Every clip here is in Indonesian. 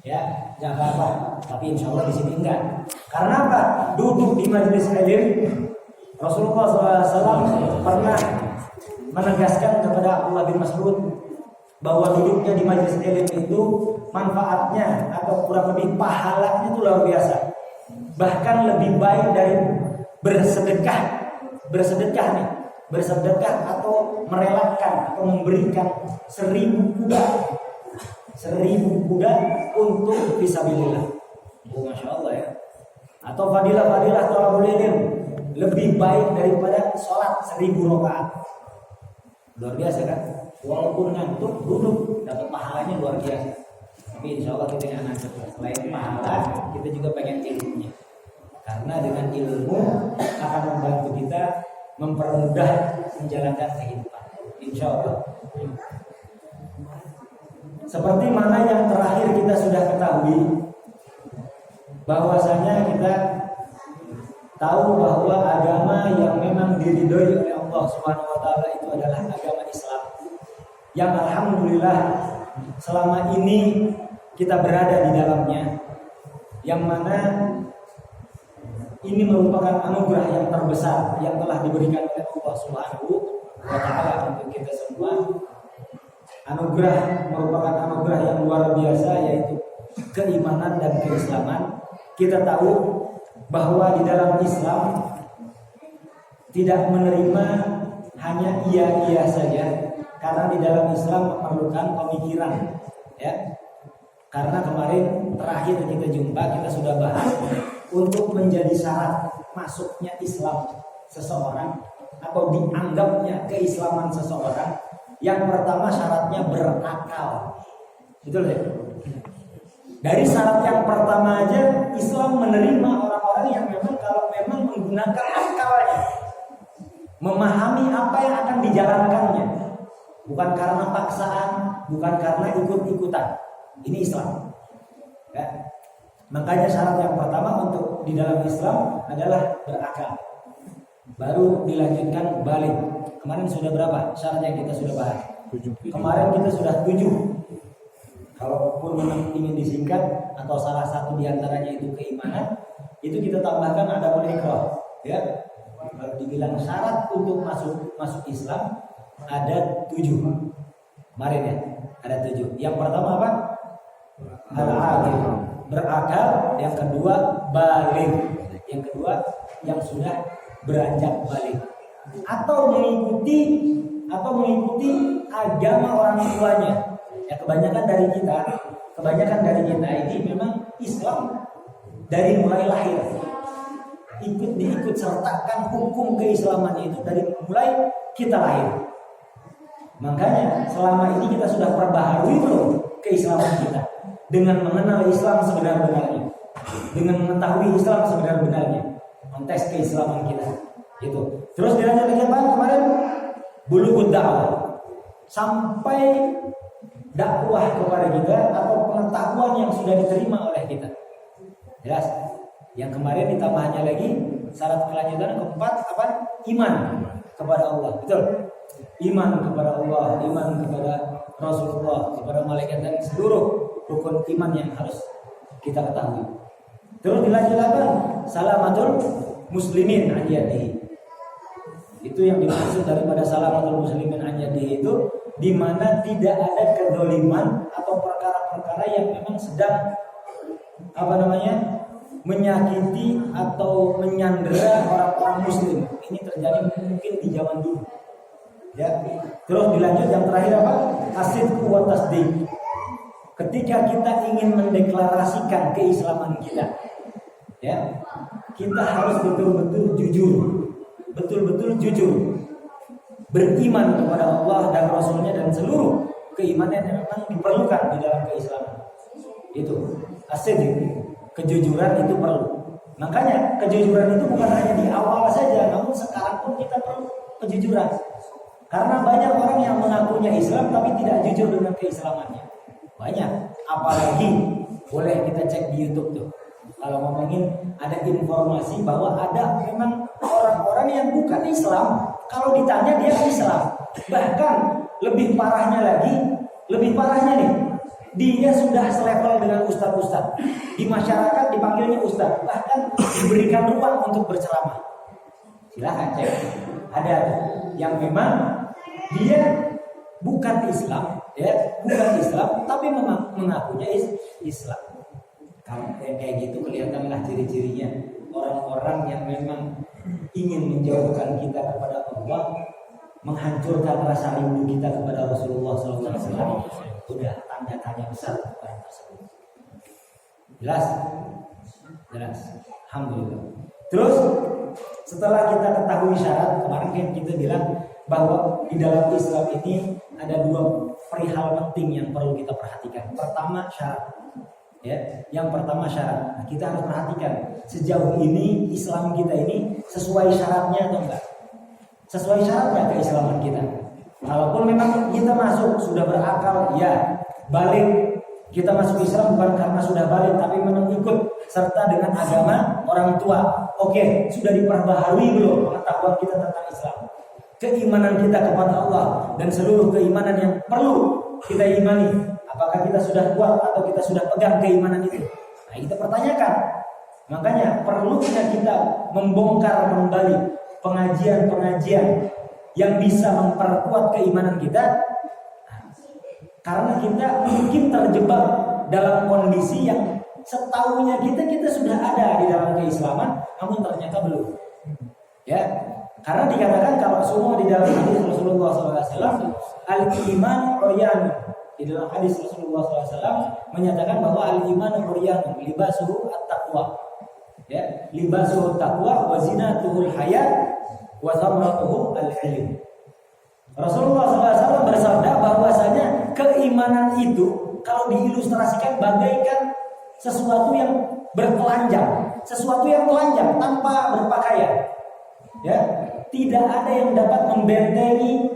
Ya, nggak apa-apa. Tapi insya Allah di sini enggak. Karena apa? Duduk di majelis ilmu, Rasulullah SAW pernah menegaskan kepada Abdullah bin Mas'ud bahwa duduknya di majelis ilmu itu manfaatnya atau kurang lebih pahalanya itu luar biasa. Bahkan lebih baik dari bersedekah atau merelakan atau memberikan 1000 kuda untuk fisabilillah. Masya Allah ya. Atau fadilah thalabul ilm lebih baik daripada sholat 1000 rakaat. Luar biasa kan? Walaupun ngantuk duduk dapat pahalanya luar biasa. Tapi insya Allah kita nggak ngantuk. Selain pahala, kita juga pengen ilmunya. Karena dengan ilmu akan membantu kita mempermudah menjalankan kehidupan. Insya Allah. Seperti mana yang terakhir kita sudah ketahui, bahwasanya kita tahu bahwa agama yang memang diridhoi oleh Allah Subhanahu wa taala itu adalah agama Islam. Yang alhamdulillah selama ini kita berada di dalamnya. Yang mana ini merupakan anugerah yang terbesar yang telah diberikan oleh Allah Subhanahu wa taala untuk kita semua. Anugerah merupakan anugerah yang luar biasa, yaitu keimanan dan keislaman. Kita tahu bahwa di dalam Islam tidak menerima hanya iya saja, karena di dalam Islam memerlukan pemikiran, ya. Karena kemarin terakhir kita jumpa, kita sudah bahas untuk menjadi syarat masuknya Islam seseorang atau dianggapnya keislaman seseorang, yang pertama syaratnya berakal. Betul ya? Dari syarat yang pertama aja Islam menerima orang-orang yang memang menggunakan akalnya, memahami apa yang akan dijalankannya, bukan karena paksaan, bukan karena ikut-ikutan. Ini Islam. Ya. Makanya syarat yang pertama untuk di dalam Islam adalah berakal. Baru dilanjutkan balik. Kemarin sudah berapa syarat yang kita sudah bahas? 7. Kemarin kita sudah 7. Kalaupun memang ingin disingkat atau salah satu diantaranya itu keimanan, itu kita tambahkan ada ikrah, ya. Kalau dibilang syarat untuk masuk Islam ada 7. Kemarin ya, ada 7. Yang pertama apa? Al-aqil, berakal. Yang kedua balik. Yang kedua yang sudah beranjak balik atau mengikuti agama orang tuanya. Ya, kebanyakan dari kita ini memang Islam dari mulai lahir. Diikut sertakan hukum keislaman itu dari mulai kita lahir. Makanya selama ini kita sudah perbaharui belum keislaman kita dengan mengenal Islam sebenar-benarnya, dengan mengetahui Islam sebenar-benarnya, konteks keislaman kita. Gitu. Terus dilanjut lagi apa kemarin? Bulughud dakwah, sampai dakwah kepada kita atau pengetahuan yang sudah diterima oleh kita. Jelas? Yang kemarin ditambahnya lagi syarat kelanjutan keempat apa? Iman kepada Allah. Betul? Iman kepada Allah, iman kepada Rasulullah, kepada malaikat dan seluruh rukun iman yang harus kita ketahui. Terus dilanjutkan salamatul muslimin an yadihi. Itu yang dimaksud daripada salamatul muslimin an yadihi itu di mana tidak ada kedzaliman atau perkara-perkara yang memang sedang menyakiti atau menyandera orang-orang muslim. Ini terjadi mungkin di zaman dulu. Ya. Terus dilanjut yang terakhir apa? As-sidqu wa tasdiq. Ketika kita ingin mendeklarasikan keislaman kita, ya, kita harus betul-betul jujur, beriman kepada Allah dan Rasulnya dan seluruh keimanan yang memang diperlukan di dalam keislaman. Itu as-sidq, kejujuran itu perlu. Makanya kejujuran itu bukan hanya di awal saja, namun sekarang pun kita perlu kejujuran. Karena banyak orang yang mengakunya Islam tapi tidak jujur dengan keislamannya. Banyak, apalagi boleh kita cek di YouTube tuh. Kalau ngomongin ada informasi bahwa ada memang orang-orang yang bukan Islam, kalau ditanya dia Islam. Bahkan lebih parahnya nih, dia sudah selevel dengan ustadz-ustadz. Di masyarakat dipanggilnya ustadz, bahkan diberikan ruang untuk berceramah. Silahkan cek. Ada yang memang dia bukan Islam, ya, bukan Islam, tapi memang mengakunya Islam. Kalau kayak gitu kelihatanlah ciri-cirinya orang-orang yang memang ingin menjauhkan kita kepada Allah, menghancurkan rasa rindu kita kepada Rasulullah SAW. Udah tanda tanya besar orang tersebut. Jelas? Jelas. Alhamdulillah. Terus setelah kita ketahui syarat, kemarin kan kita bilang bahwa di dalam Islam ini ada dua perihal penting yang perlu kita perhatikan. Pertama syarat. Ya, yang pertama syarat. Nah, kita harus perhatikan sejauh ini Islam kita ini sesuai syaratnya atau enggak? Sesuai syaratnya keislaman kita. Kalaupun memang kita masuk sudah berakal, ya balik. Kita masuk Islam bukan karena sudah balik, tapi memang ikut serta dengan agama orang tua. Oke, sudah diperbaharui belum pengetahuan kita tentang Islam? Keimanan kita kepada Allah dan seluruh keimanan yang perlu kita imani. Apakah kita sudah kuat atau kita sudah pegang keimanan itu? Nah, kita pertanyakan. Makanya perlunya kita membongkar kembali pengajian-pengajian yang bisa memperkuat keimanan kita. Karena kita mungkin terjebak dalam kondisi yang setahunya kita sudah ada di dalam keislaman, namun ternyata belum. Ya, karena dikatakan kalau semua di dalam hadis Rasulullah SAW, al-iman uryan. Di dalam hadis Rasulullah SAW menyatakan bahwa al-iman uryan, libasuhu at-taqwa. Ya, libasuhu at-taqwa wa zinatuhul haya wa thamratuhu al-ilm. Rasulullah SAW bersabda bahwasanya keimanan itu kalau diilustrasikan bagaikan sesuatu yang bertelanjang, sesuatu yang telanjang tanpa berpakaian. Ya, tidak ada yang dapat membentengi,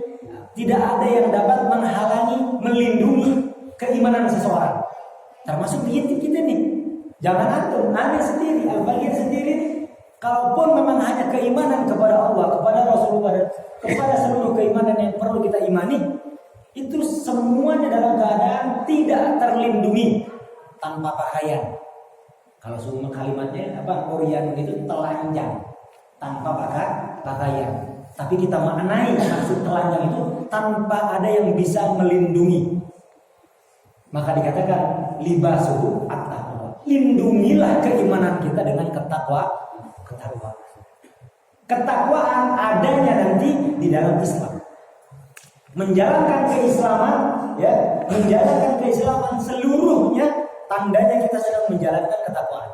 tidak ada yang dapat menghalangi, melindungi keimanan seseorang. Termasuk kita nih. Jangan antum, Anda sendiri, Al-Bagir sendiri. Kalaupun memang hanya keimanan kepada Allah, kepada Rasulullah, dan kepada seluruh keimanan yang perlu kita imani, itu semuanya dalam keadaan tidak terlindungi tanpa pakaian. Kalau semua kalimatnya Qur'an itu telanjang tanpa pakaian. Tapi kita maknai maksud telanjang itu tanpa ada yang bisa melindungi. Maka dikatakan libasuhu at-taqwa. Lindungilah keimanan kita dengan ketakwaan. Ketakwaan adanya nanti di dalam Islam. Menjalankan keislaman, ya, menjalankan keislaman seluruhnya tandanya kita sedang menjalankan ketakwaan.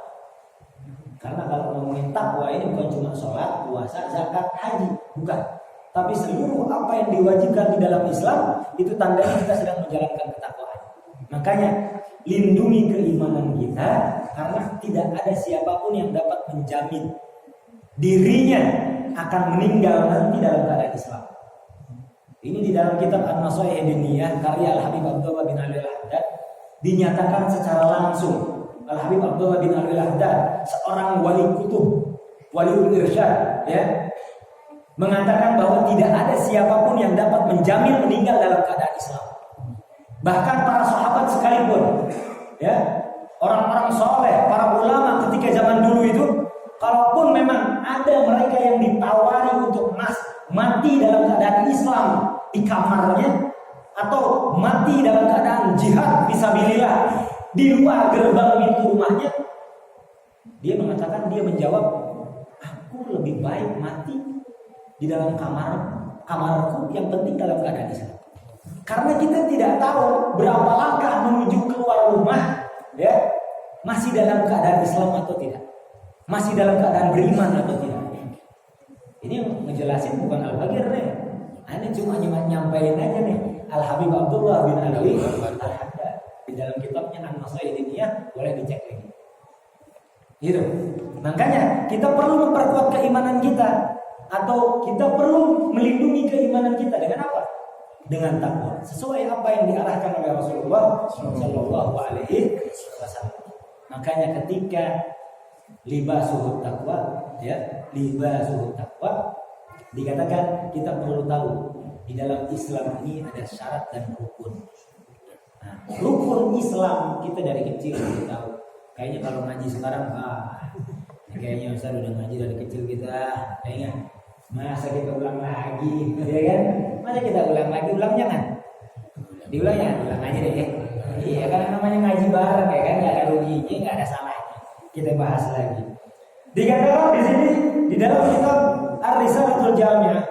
Karena kalau ngomongin takwa ini bukan cuma sholat, puasa, zakat, haji, bukan. Tapi seluruh apa yang diwajibkan di dalam Islam itu tandanya kita sedang menjalankan ketakwaan. Makanya lindungi keimanan kita karena tidak ada siapapun yang dapat menjamin dirinya akan meninggal nanti dalam keadaan Islam. Ini di dalam kitab An-Nasaih Diniyah karya Al-Habib Abdullah bin Ali Al-Haddad dinyatakan secara langsung. Al-Habib Abdullah bin Ali Al-Haddad, seorang wali kutub, waliul irsyad, ya, mengatakan bahwa tidak ada siapapun yang dapat menjamin meninggal dalam keadaan Islam. Bahkan para sahabat sekalipun, ya, orang-orang soleh, para ulama ketika zaman dulu itu, kalaupun memang ada mereka yang ditawari untuk mati dalam keadaan Islam di kamarnya atau mati dalam keadaan jihad fisabilillah di luar gerbang pintu rumahnya, dia mengatakan, dia menjawab, aku lebih baik mati di dalam kamarku, yang penting dalam keadaan Islam. Karena kita tidak tahu berapa langkah menuju keluar rumah, ya, masih dalam keadaan Islam atau tidak, masih dalam keadaan beriman atau tidak. Ini ngejelasin bukan Al-Bagir nih, ini cuma nyampein aja nih. Al-Habib Abdullah bin Ali Al-Haddad di dalam kitabnya An-Nasaih Diniyah, boleh dicek lagi. Gitu. Makanya kita perlu memperkuat keimanan kita, atau kita perlu melindungi keimanan kita dengan apa? Dengan takwa. Sesuai apa yang diarahkan oleh Rasulullah Shallallahu Alaihi Wasallam. Makanya ketika libasuhut takwa, ya, libasuhut takwa, dikatakan kita perlu tahu di dalam Islam ini ada syarat dan rukun. Nah, rukun Islam kita dari kecil kita tahu. Kayaknya kalau ngaji sekarang, kayaknya Ustaz udah ngaji dari kecil kita, kayaknya masa kita ulang lagi, ya kan? Masa kita ulang lagi, ulang jangan. Diulang ya, ulang aja deh ya. Iya, karena namanya ngaji bareng ya kan, nggak ada ruginya, nggak ada salahnya. Kita bahas lagi. Dikatakan di sini di dalam kitab Ar-Risalatul Jami'ah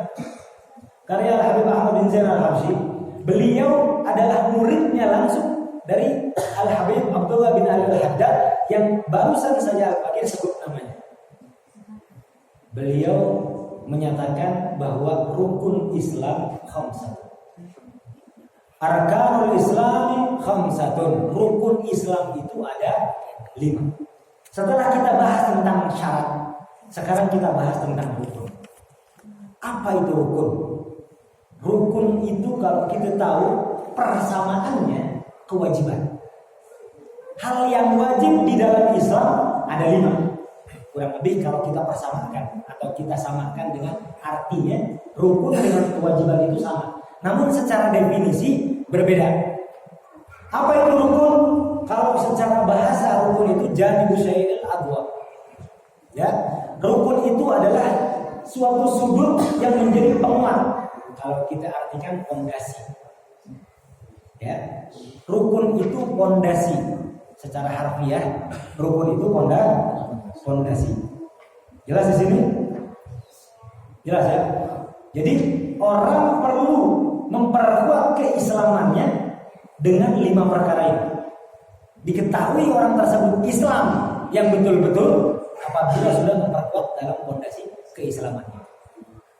karya Al-Habib Ahmad bin Zain Al-Habsyi, beliau adalah muridnya langsung dari Al-Habib Abdullah bin Ali Al-Haddad yang barusan saja Al-Fakir sebut namanya. Beliau menyatakan bahwa rukun Islam khamsatun. Arkanul Islami khamsatun. Rukun Islam itu ada 5. Setelah kita bahas tentang syarat, sekarang kita bahas tentang rukun. Apa itu rukun? Rukun itu kalau kita tahu persamaannya kewajiban. Hal yang wajib di dalam Islam ada 5. Kurang lebih kalau kita persamakan atau kita samakan dengan artinya, rukun dengan kewajiban itu sama. Namun secara definisi berbeda. Apa itu rukun? Kalau secara bahasa rukun itu janibu syai'il adwa. Ya, rukun itu adalah suatu sudut yang menjadi penguat. Kalau kita artikan pondasi. Ya, rukun itu pondasi. Secara harfiah, rukun itu pondasi. Jelas di sini? Jelas ya? Jadi orang perlu memperkuat keislamannya dengan 5 perkara ini. Diketahui orang tersebut Islam yang betul-betul apabila sudah memperkuat dalam pondasi keislamannya.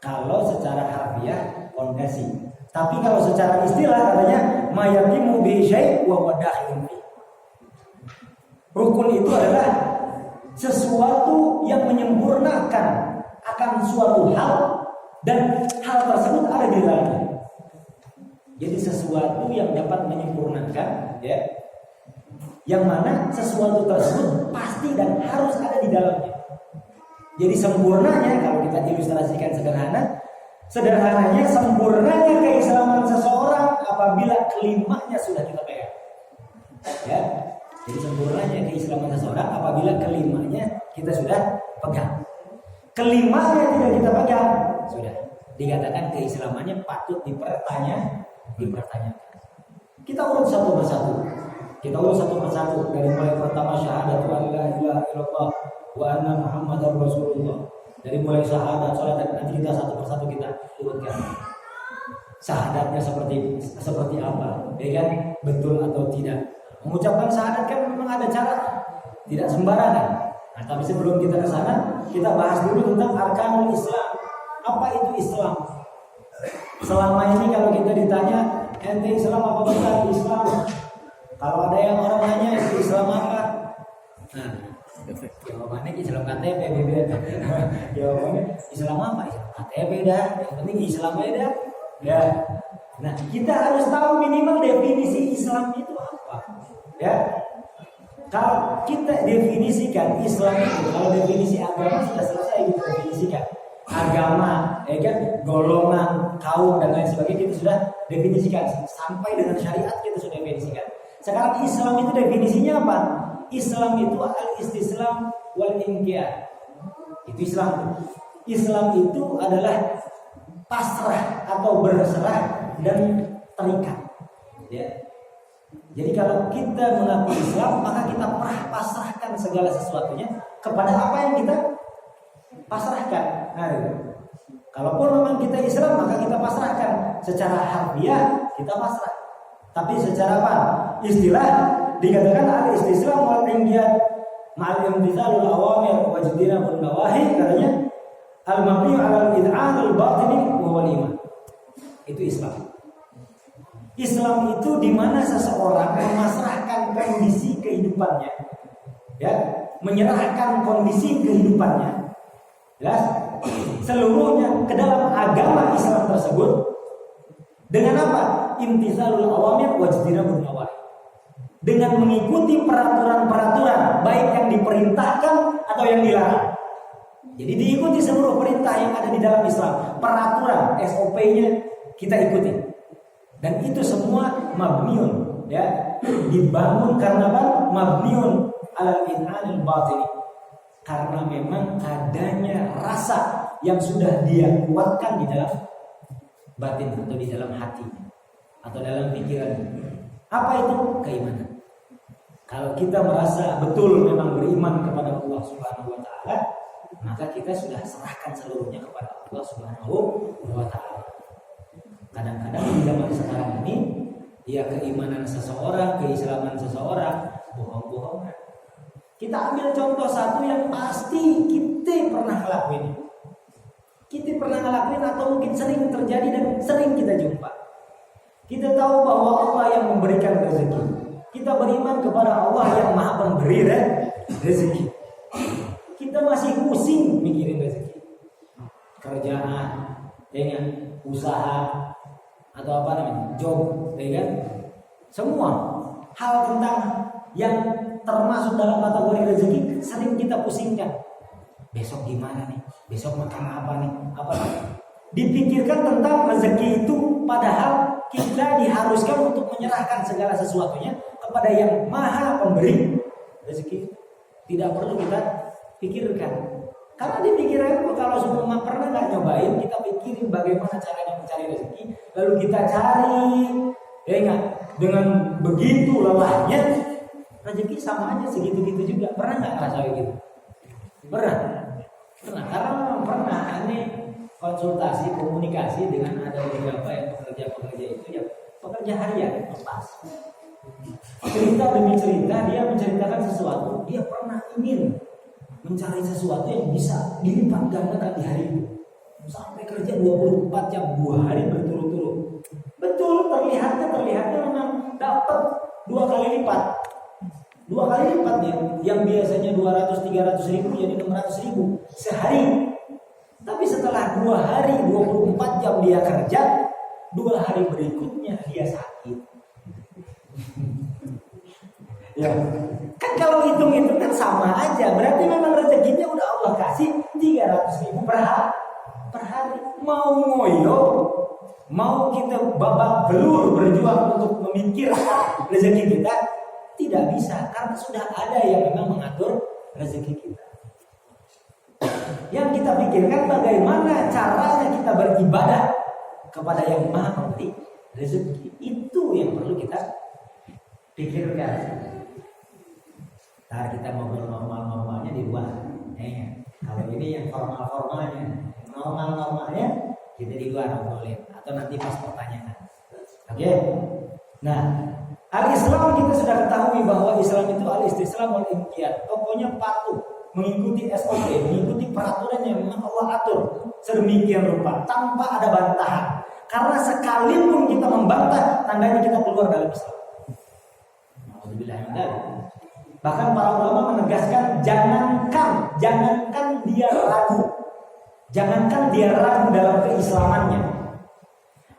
Kalau secara harfiah pondasi, tapi kalau secara istilah katanya mayatimu bi syai' wa wadakhilun fi. Rukun itu adalah sesuatu yang menyempurnakan akan suatu hal dan hal tersebut ada di dalamnya. Jadi sesuatu yang dapat menyempurnakan, ya, yang mana sesuatu tersebut pasti dan harus ada di dalamnya. Jadi sempurnanya, kalau kita ilustrasikan sederhananya sempurnanya keislaman seseorang apabila kelimanya sudah kita pegang. Ya, jadi sempurnanya keislaman seseorang apabila kelimanya kita sudah pegang. Kelimanya tidak kita pegang, sudah dikatakan keislamannya patut dipertanyakan. Kita urut satu persatu dari mulai pertama syahadatu an la ilaha illallah wa anna muhammadar rasulullah. Dari mulai syahadat, salat, dan nanti kita satu persatu kita urutkan. Syahadatnya seperti apa? Ya kan? Betul atau tidak? Mengucapkan syahadat kan memang ada cara, tidak sembarangan. Nah, tapi sebelum kita ke sana, kita bahas dulu tentang arkanul Islam. Apa itu Islam? Selama ini kalau kita ditanya, ente Islam apa bukan Islam? Kalau ada yang orang nanya Islam apa? Nah, jawabannya Islam KTP beda. Jawabannya Islam apa? Islam KTP dah. Yang penting Islam beda. Ya. Nah, kita harus tahu minimal definisi Islam itu apa. Ya. Kalau kita definisikan Islam itu, kalau definisi agama sudah selesai kita definisikan. Agama, ya kan, golongan, kaum dan lain sebagainya kita sudah definisikan. Sampai dengan syariat kita sudah definisikan. Sekarang Islam itu definisinya apa? Islam itu al-istislam wal inqiyad. Itu Islam. Islam itu adalah pasrah atau berserah dan terikat. Ya. Jadi kalau kita mengaku Islam, maka kita pasrahkan segala sesuatunya kepada apa yang kita pasrahkan. Nah, kalaupun memang kita Islam, maka kita pasrahkan. Secara harfiah kita pasrah. Tapi secara apa? Istilah dikatakan al-istislam wal inqiyad ma'al imtithalul awamir wa ijtinabun nawahi, katanya al-mabni 'ala al-id'an al-batini wa wal iman. Itu Islam. Islam itu di mana seseorang memasrahkan kondisi kehidupannya, ya, menyerahkan kondisi kehidupannya, jelas, seluruhnya ke dalam agama Islam tersebut. Dengan apa? Imtithalul awamir wa ijtinabun nawahi. Dengan mengikuti peraturan-peraturan baik yang diperintahkan atau yang dilarang. Jadi diikuti seluruh perintah yang ada di dalam Islam. Peraturan SOP-nya kita ikuti. Dan itu semua mabniun, ya, dibangun karena apa? Mabniun alal in'anil batin. Karena memang adanya rasa yang sudah dia kuatkan di dalam batin atau di dalam hati atau dalam pikiran. Apa itu? Keimanan. Kalau kita merasa betul memang beriman kepada Allah Subhanahu wa taala, maka kita sudah serahkan seluruhnya kepada Allah Subhanahu wa taala. Kadang-kadang di zaman sekarang ini, ya keimanan seseorang, keislaman seseorang bohong-bohongan. Kita ambil contoh satu yang pasti kita pernah ngelakuin. Kita pernah ngelakuin atau mungkin sering terjadi dan sering kita jumpa. Kita tahu bahwa Allah yang memberikan rezeki. Kita beriman kepada Allah yang Maha Pemberi rezeki. Kita masih pusing mikirin rezeki. Kerjaan, dengan usaha atau apa namanya? Job, ya kan? Semua hal tentang yang termasuk dalam kategori rezeki sering kita pusingkan. Besok gimana nih? Besok makan apa nih? Apa nih? Dipikirkan tentang rezeki itu, padahal kita diharuskan untuk menyerahkan segala sesuatunya kepada yang Maha Pemberi rezeki. Tidak perlu kita pikirkan. Karena di pikiran kalau semua pernah nggak nyobain, kita pikirin bagaimana caranya mencari rezeki, lalu kita cari, ya enggak? Dengan begitu lelahnya, rezeki sama aja segitu-gitu juga. Pernah nggak ngerasain gitu? Pernah. Karena memang pernah aneh konsultasi, komunikasi dengan ada beberapa yang pekerja-pekerja itu yang pekerja harian lepas. Cerita demi cerita dia menceritakan sesuatu, dia pernah ingin mencari sesuatu yang bisa dilipat gandakan di hari itu. Sampai kerja 24 jam 2 hari berturut-turut. Betul, terlihatnya memang dapat 2 kali lipat. 2 kali lipat dia. Yang biasanya 200-300 ribu jadi 600 ribu sehari. Tapi setelah 2 hari 24 jam dia kerja, 2 hari berikutnya dia sakit. Ya, kan kalau hitung-hitung kan sama aja. Berarti memang rezekinya udah Allah kasih 300 ribu per hari. Mau ngoyo, mau kita babak belur berjuang untuk memikirkan rezeki kita, tidak bisa karena sudah ada yang memang mengatur rezeki kita. Yang kita pikirkan bagaimana caranya kita beribadah kepada yang Maha Pemberi rezeki. Itu yang perlu kita pikirkan. Ntar kita ngobrol normal-normalnya di luar. Kalau ini yang formal-formalnya, normal-normalnya kita di luar ngobrolin atau nanti pas pertanyaan. Oke. Nah, al-Islam kita sudah ketahui bahwa Islam itu al-istislam wal inqiyad. Pokoknya patuh, mengikuti SOP, mengikuti peraturan yang memang Allah atur sedemikian rupa tanpa ada bantahan. Karena sekalipun kita membantah, tandanya kita keluar dari Islam. Bahkan para ulama menegaskan jangankan dia ragu. Jangankan dia ragu dalam keislamannya.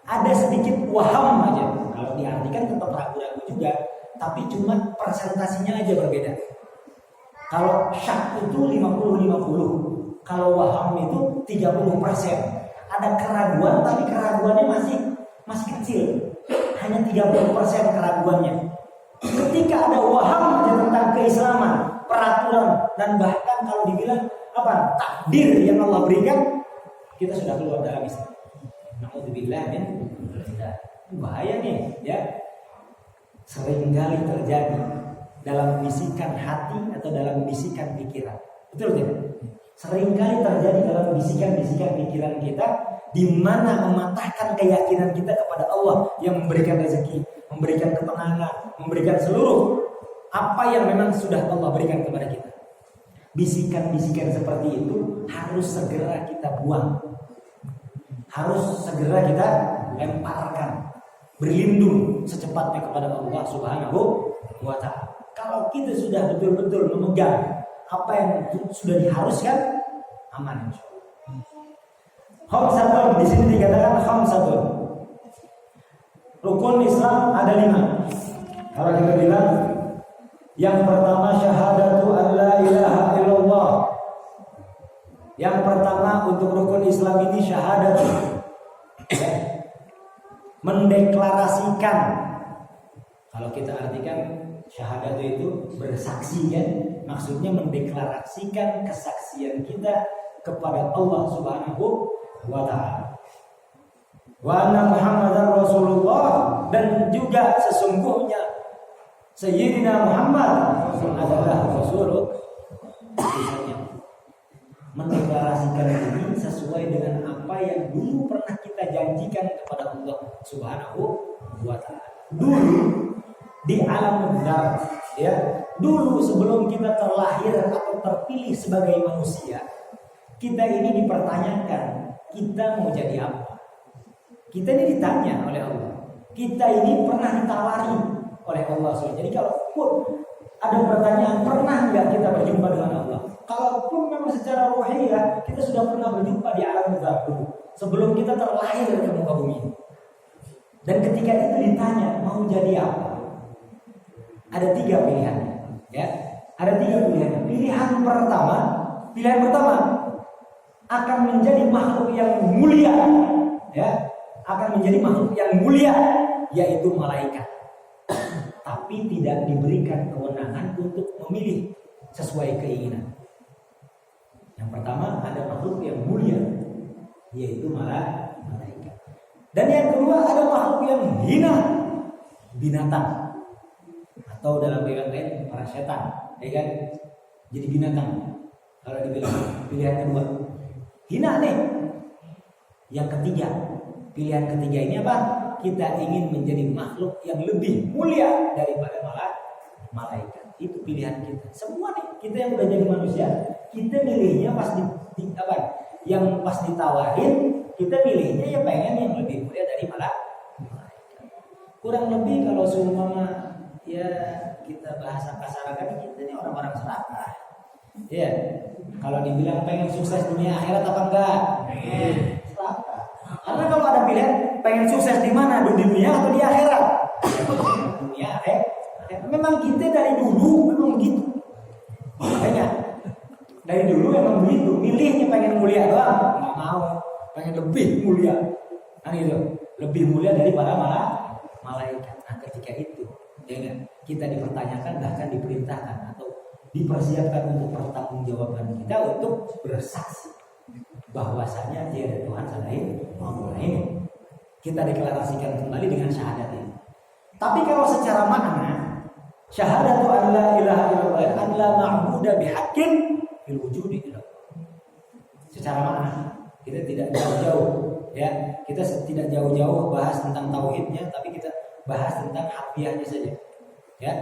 Ada sedikit waham aja. Kalau diartikan tetap ragu-ragu juga, tapi cuma persentasinya aja berbeda. Kalau syak itu 50-50. Kalau waham itu 30%. Ada keraguan tapi keraguannya masih kecil. Hanya 30% keraguannya. Ketika ada waham tentang keislaman, peraturan dan bahkan kalau dibilang apa takdir yang Allah berikan, kita sudah keluar dari Islam. Nauzubillah min dzalik. Bahaya nih, ya. Seringkali terjadi dalam bisikan hati atau dalam bisikan pikiran. Betul tidak? Seringkali terjadi dalam bisikan-bisikan pikiran kita, di mana mematahkan keyakinan kita kepada Allah yang memberikan rezeki, memberikan ketenangan, memberikan seluruh apa yang memang sudah Allah berikan kepada kita. Bisikan-bisikan seperti itu harus segera kita buang. Harus segera kita lemparkan. Berlindung secepatnya kepada Allah Subhanahu wa ta'ala. Kalau kita sudah betul-betul memegang apa yang sudah diharuskan, aman insyaallah. Khamsatun, di sini dikatakan khamsatun. Rukun Islam ada 5. Kalau kita bilang yang pertama syahadatu an la ilaha illallah. Yang pertama untuk rukun Islam ini syahadat. Mendeklarasikan. Kalau kita artikan syahadat itu bersaksi kan, maksudnya mendeklarasikan kesaksian kita kepada Allah Subhanahu wa taala. Wa anna Muhammadar Rasulullah, dan juga sesungguhnya Sayyidina Muhammad adalah Rasulullah. Mendeklarasikan ini sesuai dengan apa yang dulu pernah kita janjikan kepada Allah Subhanahu wa taala. Dulu di alam dzat, ya, dulu sebelum kita terlahir atau terpilih sebagai manusia, kita ini dipertanyakan, kita mau jadi apa? Kita ini ditanya oleh Allah. Kita ini pernah ditawari oleh Allah SWT. Jadi kalaupun ada pertanyaan, pernah nggak kita berjumpa dengan Allah? Kalaupun memang secara rohiyah kita sudah pernah berjumpa di alam dzat dulu, sebelum kita terlahir ke muka bumi. Dan ketika itu ditanya mau jadi apa? Ada 3 pilihan, ya. Ada 3 pilihan. Pilihan pertama akan menjadi makhluk yang mulia, ya. Akan menjadi makhluk yang mulia, yaitu malaikat. Tapi tidak diberikan kewenangan untuk memilih sesuai keinginan. Yang pertama ada makhluk yang mulia, yaitu malaikat. Dan yang kedua ada makhluk yang hina, binatang. Atau dalam pilihan para setan, ya kan? Jadi binatang. Kalau dibilang pilihan kedua, hina nih. Yang ketiga, pilihan ketiga ini apa? Kita ingin menjadi makhluk yang lebih mulia daripada malaikat. Itu pilihan kita. Semua nih, kita yang udah jadi manusia, kita milihnya pas yang pas ditawarin, kita milihnya ya pengen yang lebih mulia dari malaikat. Kurang lebih kalau seumpama ya kita bahasa kasarkan, kita ini orang-orang serakah. Ya, kalau dibilang pengen sukses dunia akhirat apa enggak? Pengen. Serakah. Karena kalau ada pilihan pengen sukses di mana, di dunia atau di akhirat? Dunia akhirat. Memang kita dari dulu memang begitu. Makanya dari dulu memang begitu. Milihnya pengen mulia doang, nggak mau. Pengen lebih mulia. Kan gitu. Lebih mulia daripada malaikat. Nah, ketika itu ya, kita dipertanyakan, bahkan diperintahkan atau dipersiapkan untuk pertanggungjawaban kita untuk bersaksi bahwasanya tiada Tuhan selain Allah. Ini kita deklarasikan kembali dengan syahadat ini. Tapi kalau secara makna, syahadatu an la ilaha illallah an la ma'budu bihaqqin fil wujudi illallah. Secara makna kita tidak jauh-jauh, ya, kita tidak jauh-jauh bahas tentang tauhidnya, tapi kita bahas tentang harfiahnya saja, ya.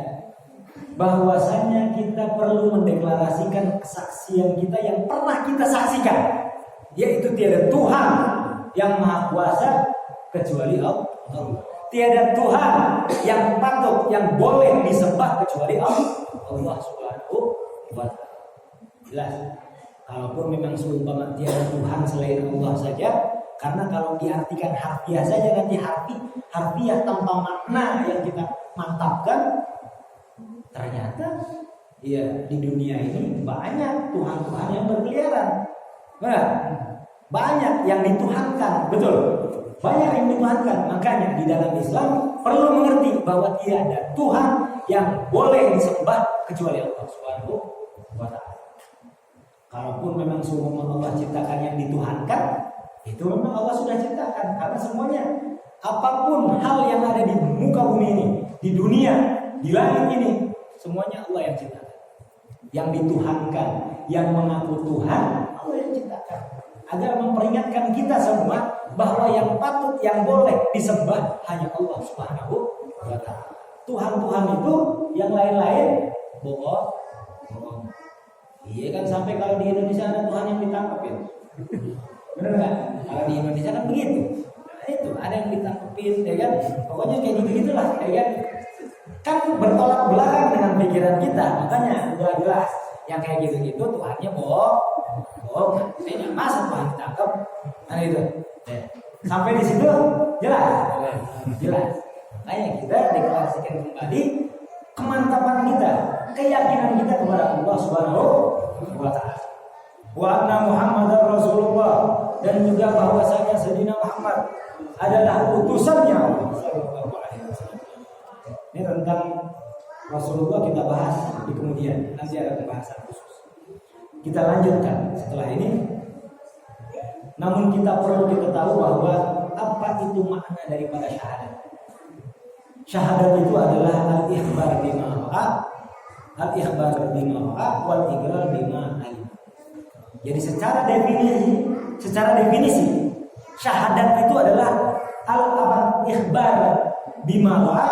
Bahwasanya kita perlu mendeklarasikan kesaksian kita yang pernah kita saksikan, yaitu tiada Tuhan yang maha kuasa kecuali Allah. Tiada Tuhan yang patut, yang boleh disembah kecuali Allah Subhanahu wa taala. Jelas. Kalaupun memang seumpama tiada Tuhan selain Allah saja, karena kalau diartikan harfiah saja nanti harfiah tanpa makna yang kita mantapkan, ternyata ya di dunia ini banyak Tuhan-Tuhan yang berkeliaran. Banyak yang dituhankan, betul. Banyak yang dituhankan. Makanya di dalam Islam perlu mengerti bahwa tiada Tuhan yang boleh disembah kecuali Allah Subhanahu wa taala. Kalaupun memang semua Allah ciptakan yang dituhankan, itu memang Allah sudah ciptakan. Karena semuanya, apapun hal yang ada di muka bumi ini, di dunia, di langit ini, semuanya Allah yang ciptakan. Yang dituhankan, yang mengaku Tuhan, Allah yang ciptakan. Agar memperingatkan kita semua bahwa yang patut, yang boleh disembah hanya Allah Subhanahu wa taala. Tuhan-Tuhan itu yang lain-lain bohong. Iya kan, sampai kalau di Indonesia ada Tuhan yang ditangkap ya. Benar nggak? Kalau di Indonesia kan begitu. Nah, itu ada yang ditangkepin, ya kan? Pokoknya kayak gitu-gitulah, ya kan? Kan bertolak belakang dengan pikiran kita, makanya udah jelas. Yang kayak gitu-gitu Tuhannya bohong. Ini masa Tuhan ditangkap? Nah itu. Ya. Sampai di situ jelas. Makanya kita deklarasikan kembali kemantapan kita, keyakinan kita kepada Allah Subhanahu wa taala. Wa anna Muhammadar Rasulullah, dan juga bahwasanya Sayyidina Muhammad adalah utusannya Allah sallallahu alaihi wasallam. Ini tentang Rasulullah kita bahas di kemudian, nanti ada pembahasan khusus. Kita lanjutkan setelah ini. Namun kita perlu tahu bahwa apa itu makna daripada syahadat. Syahadat itu adalah al-ikhbar bima ra'a wal iqrar bima alim. Jadi secara definisi syahadat itu adalah al-ikhbar bima ra'a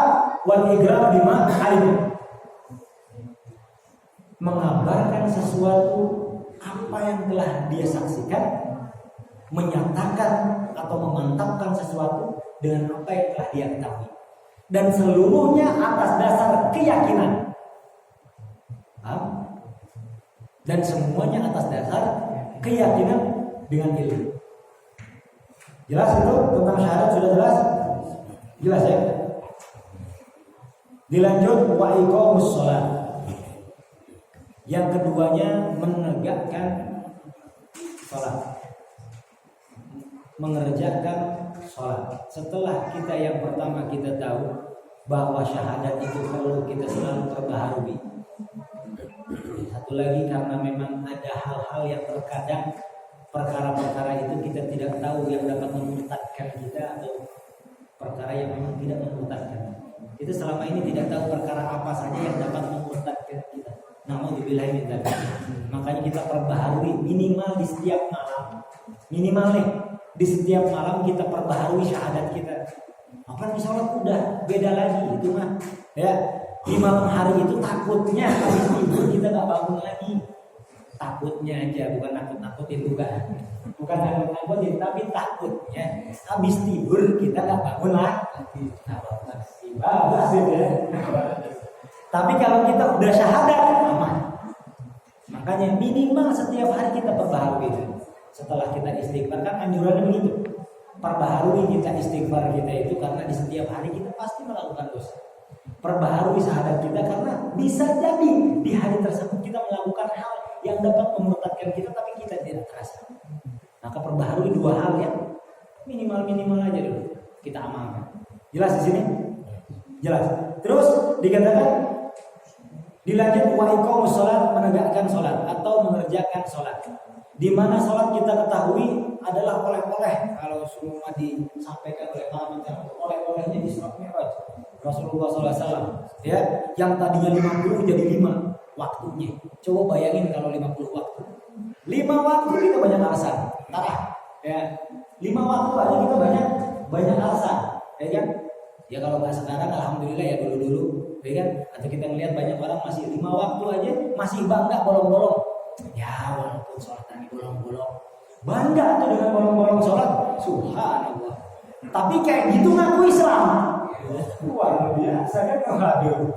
wal iqrar bima alim. Mengabarkan sesuatu apa yang telah dia saksikan, menyatakan atau memantapkan sesuatu dengan apa yang telah dia ketahui, dan seluruhnya atas dasar keyakinan, dan semuanya atas dasar keyakinan dengan ilmu. Jelas itu tentang syahadat, sudah jelas? Jelas ya? Dilanjut wa iqamus shalah. Yang keduanya menegakkan salat, mengerjakan salat. Setelah kita yang pertama kita tahu bahwa syahadat itu perlu kita selalu perbaharui. Satu lagi, karena memang ada hal-hal yang terkadang perkara-perkara itu kita tidak tahu yang dapat memurtadkan kita, atau perkara yang memang tidak memurtadkan. Kita selama ini tidak tahu perkara apa saja yang dapat memurtadkan kita. Naudzubillah min dzalik. Makanya kita perbaharui minimal di setiap malam. Minimal nih, di setiap malam kita perbaharui syahadat kita. Apa nih, sholat udah beda lagi itu mah. Ya, di malam hari itu takutnya habis tidur kita nggak bangun lagi. Takutnya aja, bukan nakut-nakutin, bukan nakut-nakutin, tapi takutnya habis tidur kita nggak bangun lagi. Bagus ya. Tapi kalau kita udah syahadat, aman. Makanya minimal setiap hari kita perbaharui itu. Setelah kita istighfar, kan anjurannya begitu. Perbaharui kita istighfar kita itu, karena di setiap hari kita pasti melakukan dosa. Perbaharui syahadat kita, karena bisa jadi di hari tersebut kita melakukan hal yang dapat memurtadkan kita, tapi kita tidak terasa. Maka perbaharui dua hal ya, minimal aja dulu kita amalkan. Jelas di sini? Jelas. Terus dikatakan, dilanjut wa iqamus shalah, menegakkan salat atau mengerjakan salat. Di mana salat kita ketahui adalah oleh-oleh. Kalau semua disampaikan oleh para menteri, oleh-olehnya di surat Mi'raj Rasulullah SAW, ya, yang tadinya 50 jadi 5 waktunya. Coba bayangin kalau 50 waktu. 5 waktu kita banyak alasan. Ya. 5 waktu aja kita banyak alasan. Ya kan? Ya kalau nggak sekarang alhamdulillah, ya dulu-dulu. Ya kan? Atau kita melihat banyak orang masih 5 waktu aja masih bangga bolong-bolong. Ya walaupun sholat tadi bolong-bolong, bangga tuh dengan bolong-bolong sholat. Subhanallah. Tapi kayak gitu ngaku Islam. Luar biasa kan? Aduh.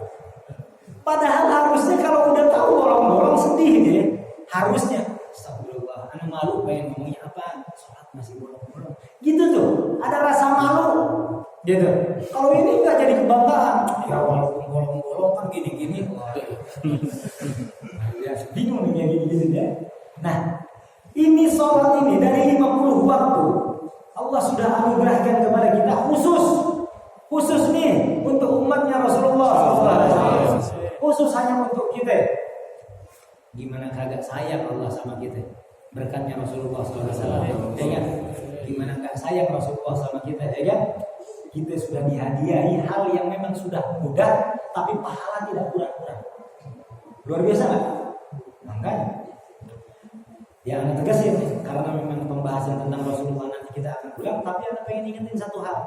Padahal harusnya kalau udah tahu bolong-bolong sedih deh. Harusnya astagfirullah, anak malu pengen ngomongnya apa, sholat masih bolong-bolong. Gitu tuh, ada rasa malu. Gitu. Kalau ini nggak jadi kebanggaan, ya walaupun bolong-bolong kan gini-gini. Ya bingung nih yang gini-gini ya. Nah, ini sholat ini dari 50 waktu Allah sudah anugerahkan kepada kita khusus nih untuk umatnya Rasulullah SAW. Khusus hanya untuk kita. Gimana kagak sayang Allah sama kita? Berkatnya Rasulullah SAW. Ya, gimana nggak sayang Rasulullah sama kita? Ya, kita sudah dihadiahi hal yang memang sudah mudah, tapi pahala tidak kurang-kurang. Luar biasa nggak? Makanya, ya anak tegasin, karena memang pembahasan tentang Rasulullah nanti kita akan ulang, tapi anak pengen ingetin satu hal.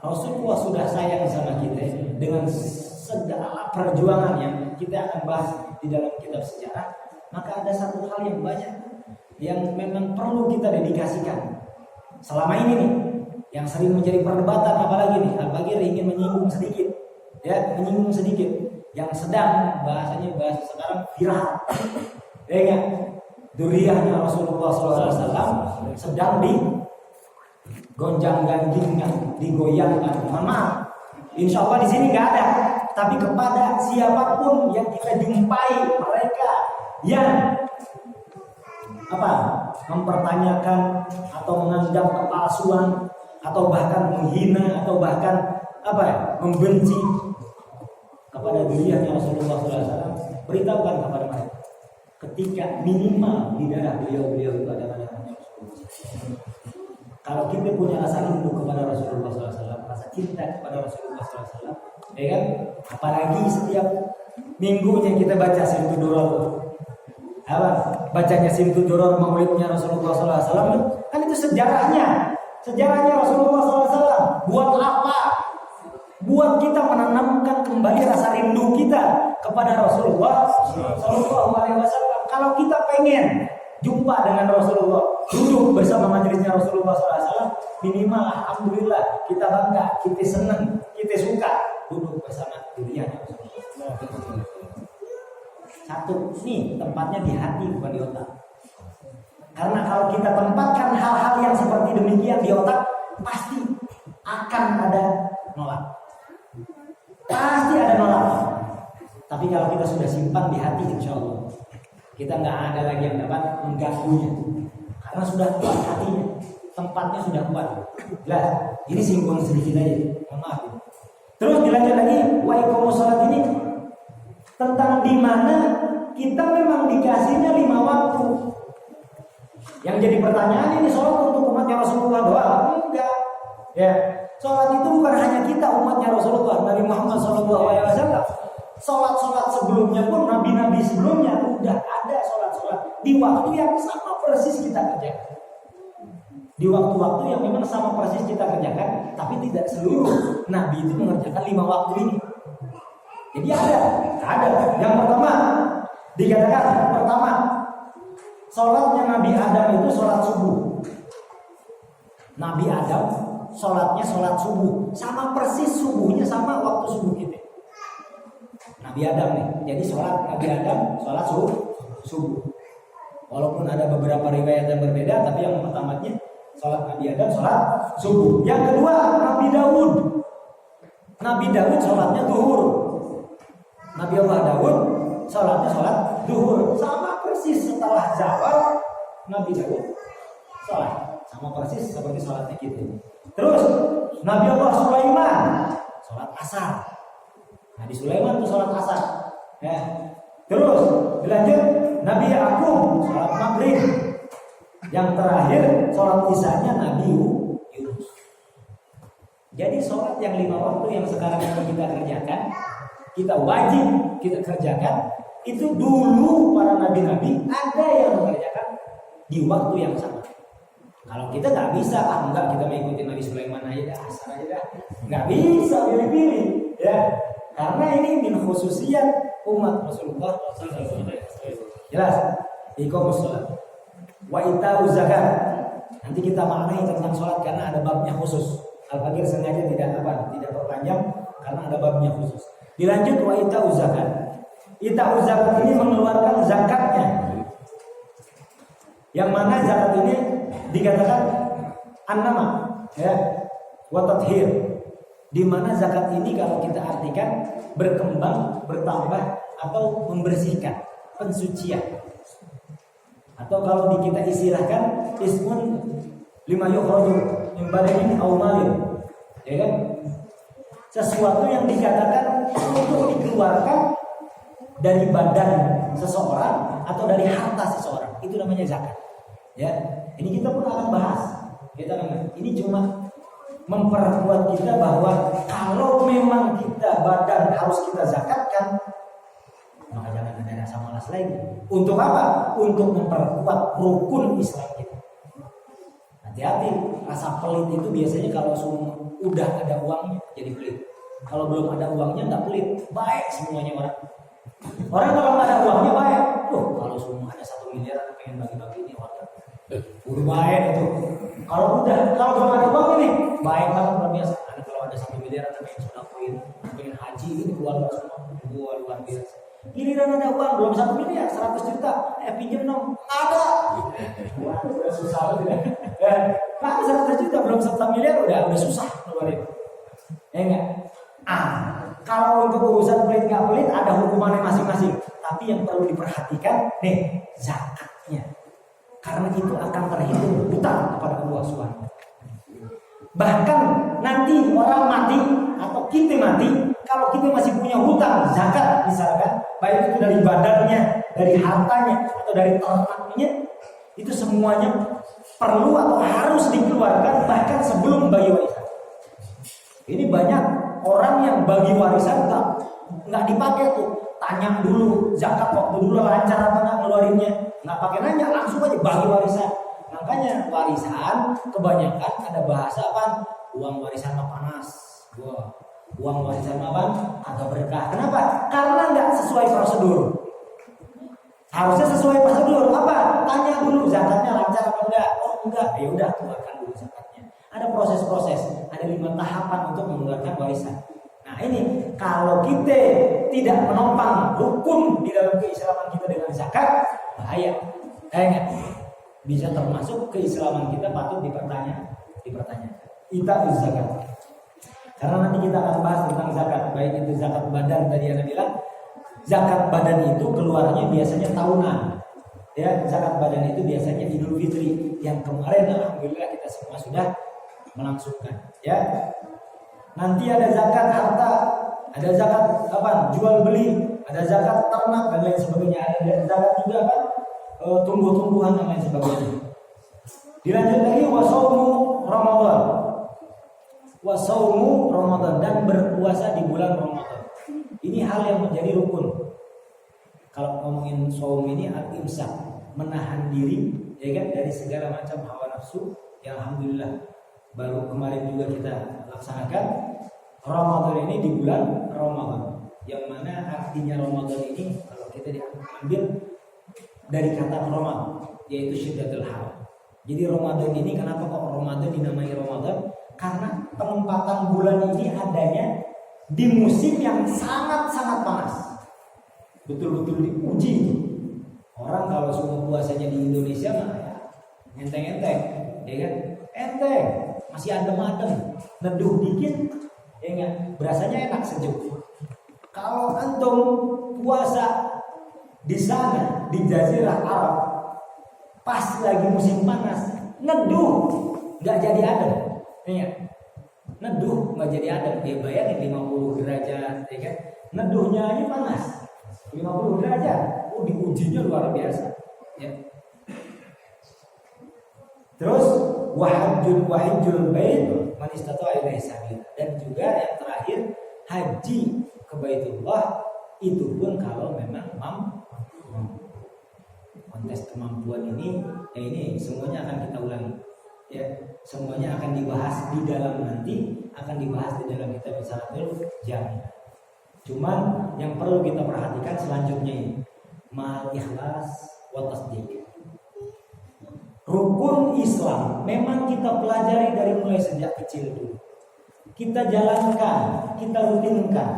Rasulullah sudah sayang sama kita dengan segala perjuangan yang kita akan bahas di dalam kitab sejarah. Maka ada satu hal yang banyak yang memang perlu kita dedikasikan. Selama ini nih, yang sering menjadi perdebatan, apalagi nih, Al-Bagir ingin menyinggung sedikit, yang sedang bahasanya bahasa sekarang viral, ya kan? Duriyahnya Rasulullah SAW sedang digonjang-ganjingkan, digoyangkan. Mohon maaf, insya Allah di sini nggak ada. Tapi kepada siapapun yang kita jumpai mereka yang mempertanyakan atau menganggap kepalsuan, atau bahkan menghina, atau bahkan membenci kepada dirinya Rasulullah SAW, beritahukan kepada mereka ketika minimal di daerah beliau itu ada darahnya Rasulullah. Kalau kita punya rasa rindu kepada Rasulullah SAW, rasa cinta kepada Rasulullah SAW, ya kan? Apalagi setiap minggunya kita baca Simtud Duror, bacanya Simtud Duror maulidnya Rasulullah SAW, kan itu sejarahnya Rasulullah SAW. Buat apa? Buat kita menanamkan kembali rasa rindu kita kepada Rasulullah SAW. Kalau kita pengen jumpa dengan Rasulullah, duduk bersama majelisnya Rasulullah SAW, minimal alhamdulillah kita bangga, kita senang, kita suka duduk bersama dirinya Rasulullah. Satu, nih tempatnya di hati bukan di otak. Karena kalau kita tempatkan hal-hal yang seperti demikian di otak, pasti akan ada nolak. Pasti ada nolak. Tapi kalau kita sudah simpan di hati, insya Allah kita nggak ada lagi yang dapat mengganggunya. Karena sudah kuat hatinya, tempatnya sudah kuat. Jelas. Ini singgung sedikit aja. Mohon maaf. Terus dilanjut lagi, wa iqamus shalat ini tentang di mana kita memang dikasihnya 5 waktu. Yang jadi pertanyaan, ini sholat untuk umatnya Rasulullah doang? Enggak. Ya, sholat itu bukan hanya kita umatnya Rasulullah, Nabi Muhammad SAW. Sholat sebelumnya pun, nabi-nabi sebelumnya udah ada sholat di waktu yang sama persis kita kerjakan. Di waktu-waktu yang memang sama persis kita kerjakan, tapi tidak seluruh nabi itu mengerjakan 5 waktu ini. Jadi ada. Yang pertama dikatakan, sholatnya Nabi Adam itu sholat subuh. Nabi Adam sholatnya sholat subuh, sama persis subuhnya sama waktu subuh kita. Nabi Adam nih, jadi sholat Nabi Adam sholat subuh. Walaupun ada beberapa riwayat yang berbeda, tapi yang pertamanya sholat Nabi Adam sholat subuh. Yang kedua Nabi Daud. Nabi Daud sholatnya duhur. Nabi Allah Daud sholatnya sholat duhur, sama persis setelah zawal. Nabi Daud sholat sama persis seperti sholatnya kita. Terus Nabi Allah Sulaiman sholat asar. Nabi Sulaiman itu sholat asar. Ya. Terus dilanjut Nabi Yakub sholat maghrib. Yang terakhir sholat isanya Nabi Yunus. Jadi sholat yang 5 waktu yang sekarang ini kita kerjakan, kita wajib kita kerjakan, itu dulu para nabi-nabi ada yang mengerjakan di waktu yang sama. Kalau kita nggak bisa, enggak, kita mengikuti Nabi Sulaiman aja dah, asal aja dah, nggak bisa pilih-pilih, ya. Karena ini min khususiyat umat Rasulullah. Jelas? Iqamus shalat, wa ita'uz zakat. Nanti kita maknai tentang sholat karena ada babnya khusus. Al-Fakir sengaja tidak perpanjang karena ada babnya khusus. Dilanjut wa ita'uz zakat. Ita'uz zakat ini mengeluarkan zakatnya. Yang mana zakat ini dikatakan an-nama, ya, wa tathhir. Di mana zakat ini kalau kita artikan berkembang, bertambah atau membersihkan, pensucian. Atau kalau kita istilahkan ismun lima yukhraju min badanin aw malin. Ya kan? Sesuatu yang dikatakan untuk dikeluarkan dari badan seseorang atau dari harta seseorang, itu namanya zakat. Ya, ini kita pun akan bahas. Ini cuma memperkuat kita bahwa kalau memang kita badan harus kita zakatkan, maka jangan ada rasa malas lagi. Untuk apa? Untuk memperkuat rukun Islam kita. Hati-hati, rasa pelit itu biasanya kalau udah ada uangnya jadi pelit. Kalau belum ada uangnya nggak pelit, baik semuanya orang. Orang kalau nggak ada uangnya baik. Kalau semua ada 1 miliar pengen bagi-bagi ini orang. Udah baik itu. Kalau belum ada uang ini, baik banget luar biasa. Kalau ada 1 miliar pengen sodakoin, pengen haji ini keluarga semua luar biasa. Giliran ada uang belum 1 miliar, 100 juta, pinjam dong. Ada. Udah susah banget. Nah, 100 juta belum 1 miliar udah susah keluarin. Ya enggak? Kalau untuk urusan pelit nggak pelit ada hukumannya masing-masing. Tapi yang perlu diperhatikan nih zakatnya, karena itu akan terhitung hutang kepada Allah SWT. Bahkan nanti orang mati atau kita mati, kalau kita masih punya hutang zakat misalkan, baik itu dari badannya, dari hartanya, atau dari ternaknya, itu semuanya perlu atau harus dikeluarkan bahkan sebelum bagi warisan. Ini banyak orang yang bagi warisan nggak dipakai tuh, tanya dulu zakat waktu dulu lancar apa nggak ngeluarinnya, nggak pakai nanya, langsung aja bagi warisan. Makanya warisan kebanyakan ada bahasa apa? Uang warisan mah panas. Wah, uang warisan mah agak berkah. Kenapa? Karena nggak sesuai prosedur. Harusnya sesuai prosedur. Apa? Tanya dulu zakatnya lancar apa enggak? Oh enggak, ya udah keluarkan dulu zakatnya. Ada proses-proses, ada 5 tahapan untuk mengeluarkan warisan. Nah ini kalau kita tidak menopang rukun di dalam keislaman kita dengan zakat, bahaya. Ingat, bisa termasuk keislaman kita patut dipertanyakan. Ita zakat. Karena nanti kita akan bahas tentang zakat, baik itu zakat badan tadi yang bilang. Zakat badan itu keluarnya biasanya tahunan. Ya, zakat badan itu biasanya Idul Fitri yang kemarin alhamdulillah kita semua sudah melangsungkan, ya. Nanti ada zakat harta, ada zakat apa? Jual beli, ada zakat ternak dan lain sebagainya. Ada zakat juga apa? Tumbuh-tumbuhan dan lain sebagainya. Dilanjut lagi wasaumu Ramadan. Wasaumu Ramadan dan berpuasa di bulan Ramadan. Ini hal yang menjadi rukun. Kalau ngomongin saum ini al-imsak, menahan diri ya kan dari segala macam hawa nafsu yang alhamdulillah baru kemarin juga kita laksanakan. Ramadan ini di bulan Ramadan. Yang mana artinya Ramadan ini kalau kita diambil dari kata Ramadan yaitu syiddatul haram. Jadi Ramadan ini kenapa kok Ramadan dinamai Ramadan? Karena penempatan bulan ini adanya di musim yang sangat-sangat panas. Betul-betul diuji. Orang kalau semua puasanya di Indonesia mah ya enteng-enteng, ya kan? Enteng, masih adem-adem, neduh dikit, ya kan? Berasanya enak sejuk. Kalau antum puasa di sana di Jazirah Arab, pas lagi musim panas, neduh, nggak jadi adem, ya kan? Neduh nggak jadi adem, dia bayangin 50 derajat, ya kan? Neduhnya aja panas, 50 derajat, diujinya luar biasa, ya. Terus wahajjul bait man istata'a ilaihi sabila, dan juga yang terakhir haji ke Baitullah itu pun kalau memang mampu. Kontes kemampuan ini, ya ini semuanya akan kita ulangi. Ya, semuanya akan dibahas di dalam nanti, akan dibahas di dalam kitab Salatul Jamiah. Cuman yang perlu kita perhatikan selanjutnya ini, mal ikhlas wa tasdiq. Rukun Islam memang kita pelajari dari mulai sejak kecil dulu. Kita jalankan, kita rutinkan,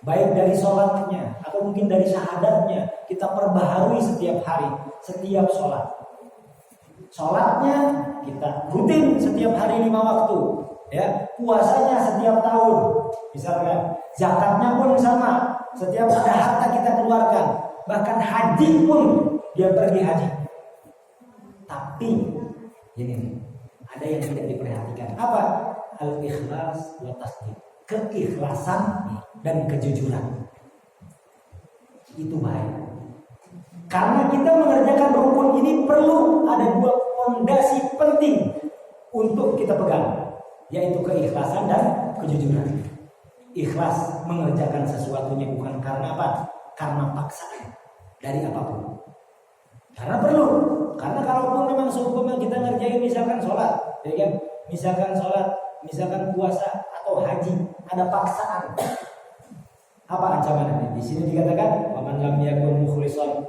baik dari sholatnya atau mungkin dari syahadatnya, kita perbaharui setiap hari, setiap sholat. Sholatnya kita rutin setiap hari 5 waktu, ya. Puasanya setiap tahun, misalkan. Zakatnya pun sama, setiap ada harta kita keluarkan. Bahkan haji pun dia pergi haji. Tapi ini ada yang tidak diperhatikan. Apa? Al-ikhlas wa tasdiq. Keikhlasan dan kejujuran. Itu bahaya. Karena kita mengerjakan rukun ini perlu ada 2 fondasi penting untuk kita pegang, yaitu keikhlasan dan kejujuran. Ikhlas mengerjakan sesuatunya bukan karena apa? Karena paksaan dari apapun. Karena perlu. Karena kalaupun memang seumpama kita ngerjain misalkan sholat, ya kan? Misalkan sholat, misalkan puasa atau haji, ada paksaan. Apa ancamannya? Di sini dikatakan, "Faman lam yakun mukhlishan."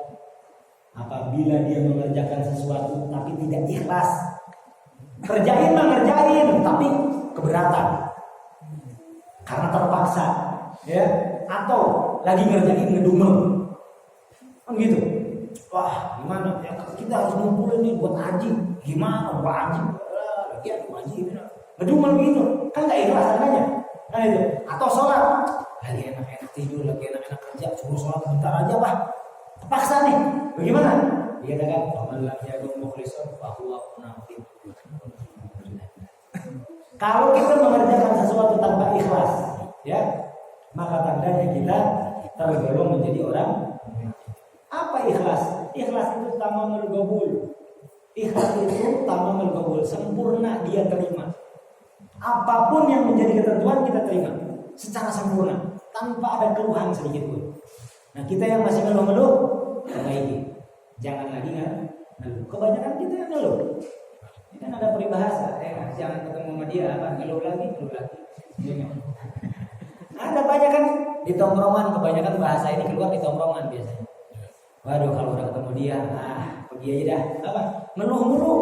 Apabila dia mengerjakan sesuatu tapi tidak ikhlas, kerjain mah ngerjain tapi keberatan karena terpaksa, ya, atau lagi ngerjain ngedumel, kan gitu. Wah, gimana? Ya, kita harus ngumpulin nih buat haji. Gimana buat haji? Lagi ada haji, ngedumel gitu, kan nggak ikhlas katanya. Nah itu. Atau sholat, lagi enak-enak tidur, lagi enak-enak kerja, suruh sholat bentar aja, Pak. Paksa nih, bagaimana? Dia katakan, "Faman lam yakun mukhlishan fa huwa munafiq." Kalau kita mengerjakan sesuatu tanpa ikhlas, ya, maka tandanya kita tergolong menjadi orang. Apa ikhlas? Ikhlas itu tamamul qabul. Ikhlas itu tamamul qabul, sempurna dia terima. Apapun yang menjadi ketentuan kita terima secara sempurna, tanpa ada keluhan sedikit pun. Nah, kita yang masih ngeluh-ngeluh, perbaiki. Jangan lagi kan ngeluh. Kebanyakan kita yang ngeluh. Ini kan ada peribahasa, jangan ketemu sama dia, ngeluh lagi. Ada banyak kan di tongkrongan, kebanyakan bahasa ini keluar di tongkrongan biasanya. Waduh, kalau udah ketemu dia, pergi aja dah. Ngeluh-ngeluh.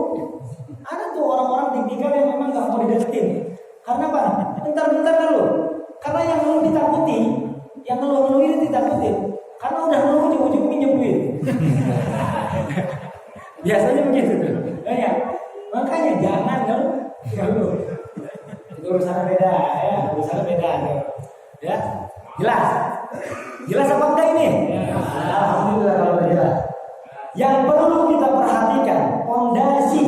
Ada tuh orang-orang tipikal yang memang gak mau dideketin. Karena apa? Bentar-bentar ngeluh. Karena yang ngeluh ditakuti, yang ngeluh-ngeluh ini ditakutin. Karena udah ngeluh ujung-ujung pinjam duit. Biasanya begitu tuh. Ya. Makanya jangan ngeluh. Itu urusan beda, ya. Urusan beda. Ya, jelas. Jelas apa enggak ini? Ya. Alhamdulillah kalau jelas. Yang perlu kita perhatikan fondasi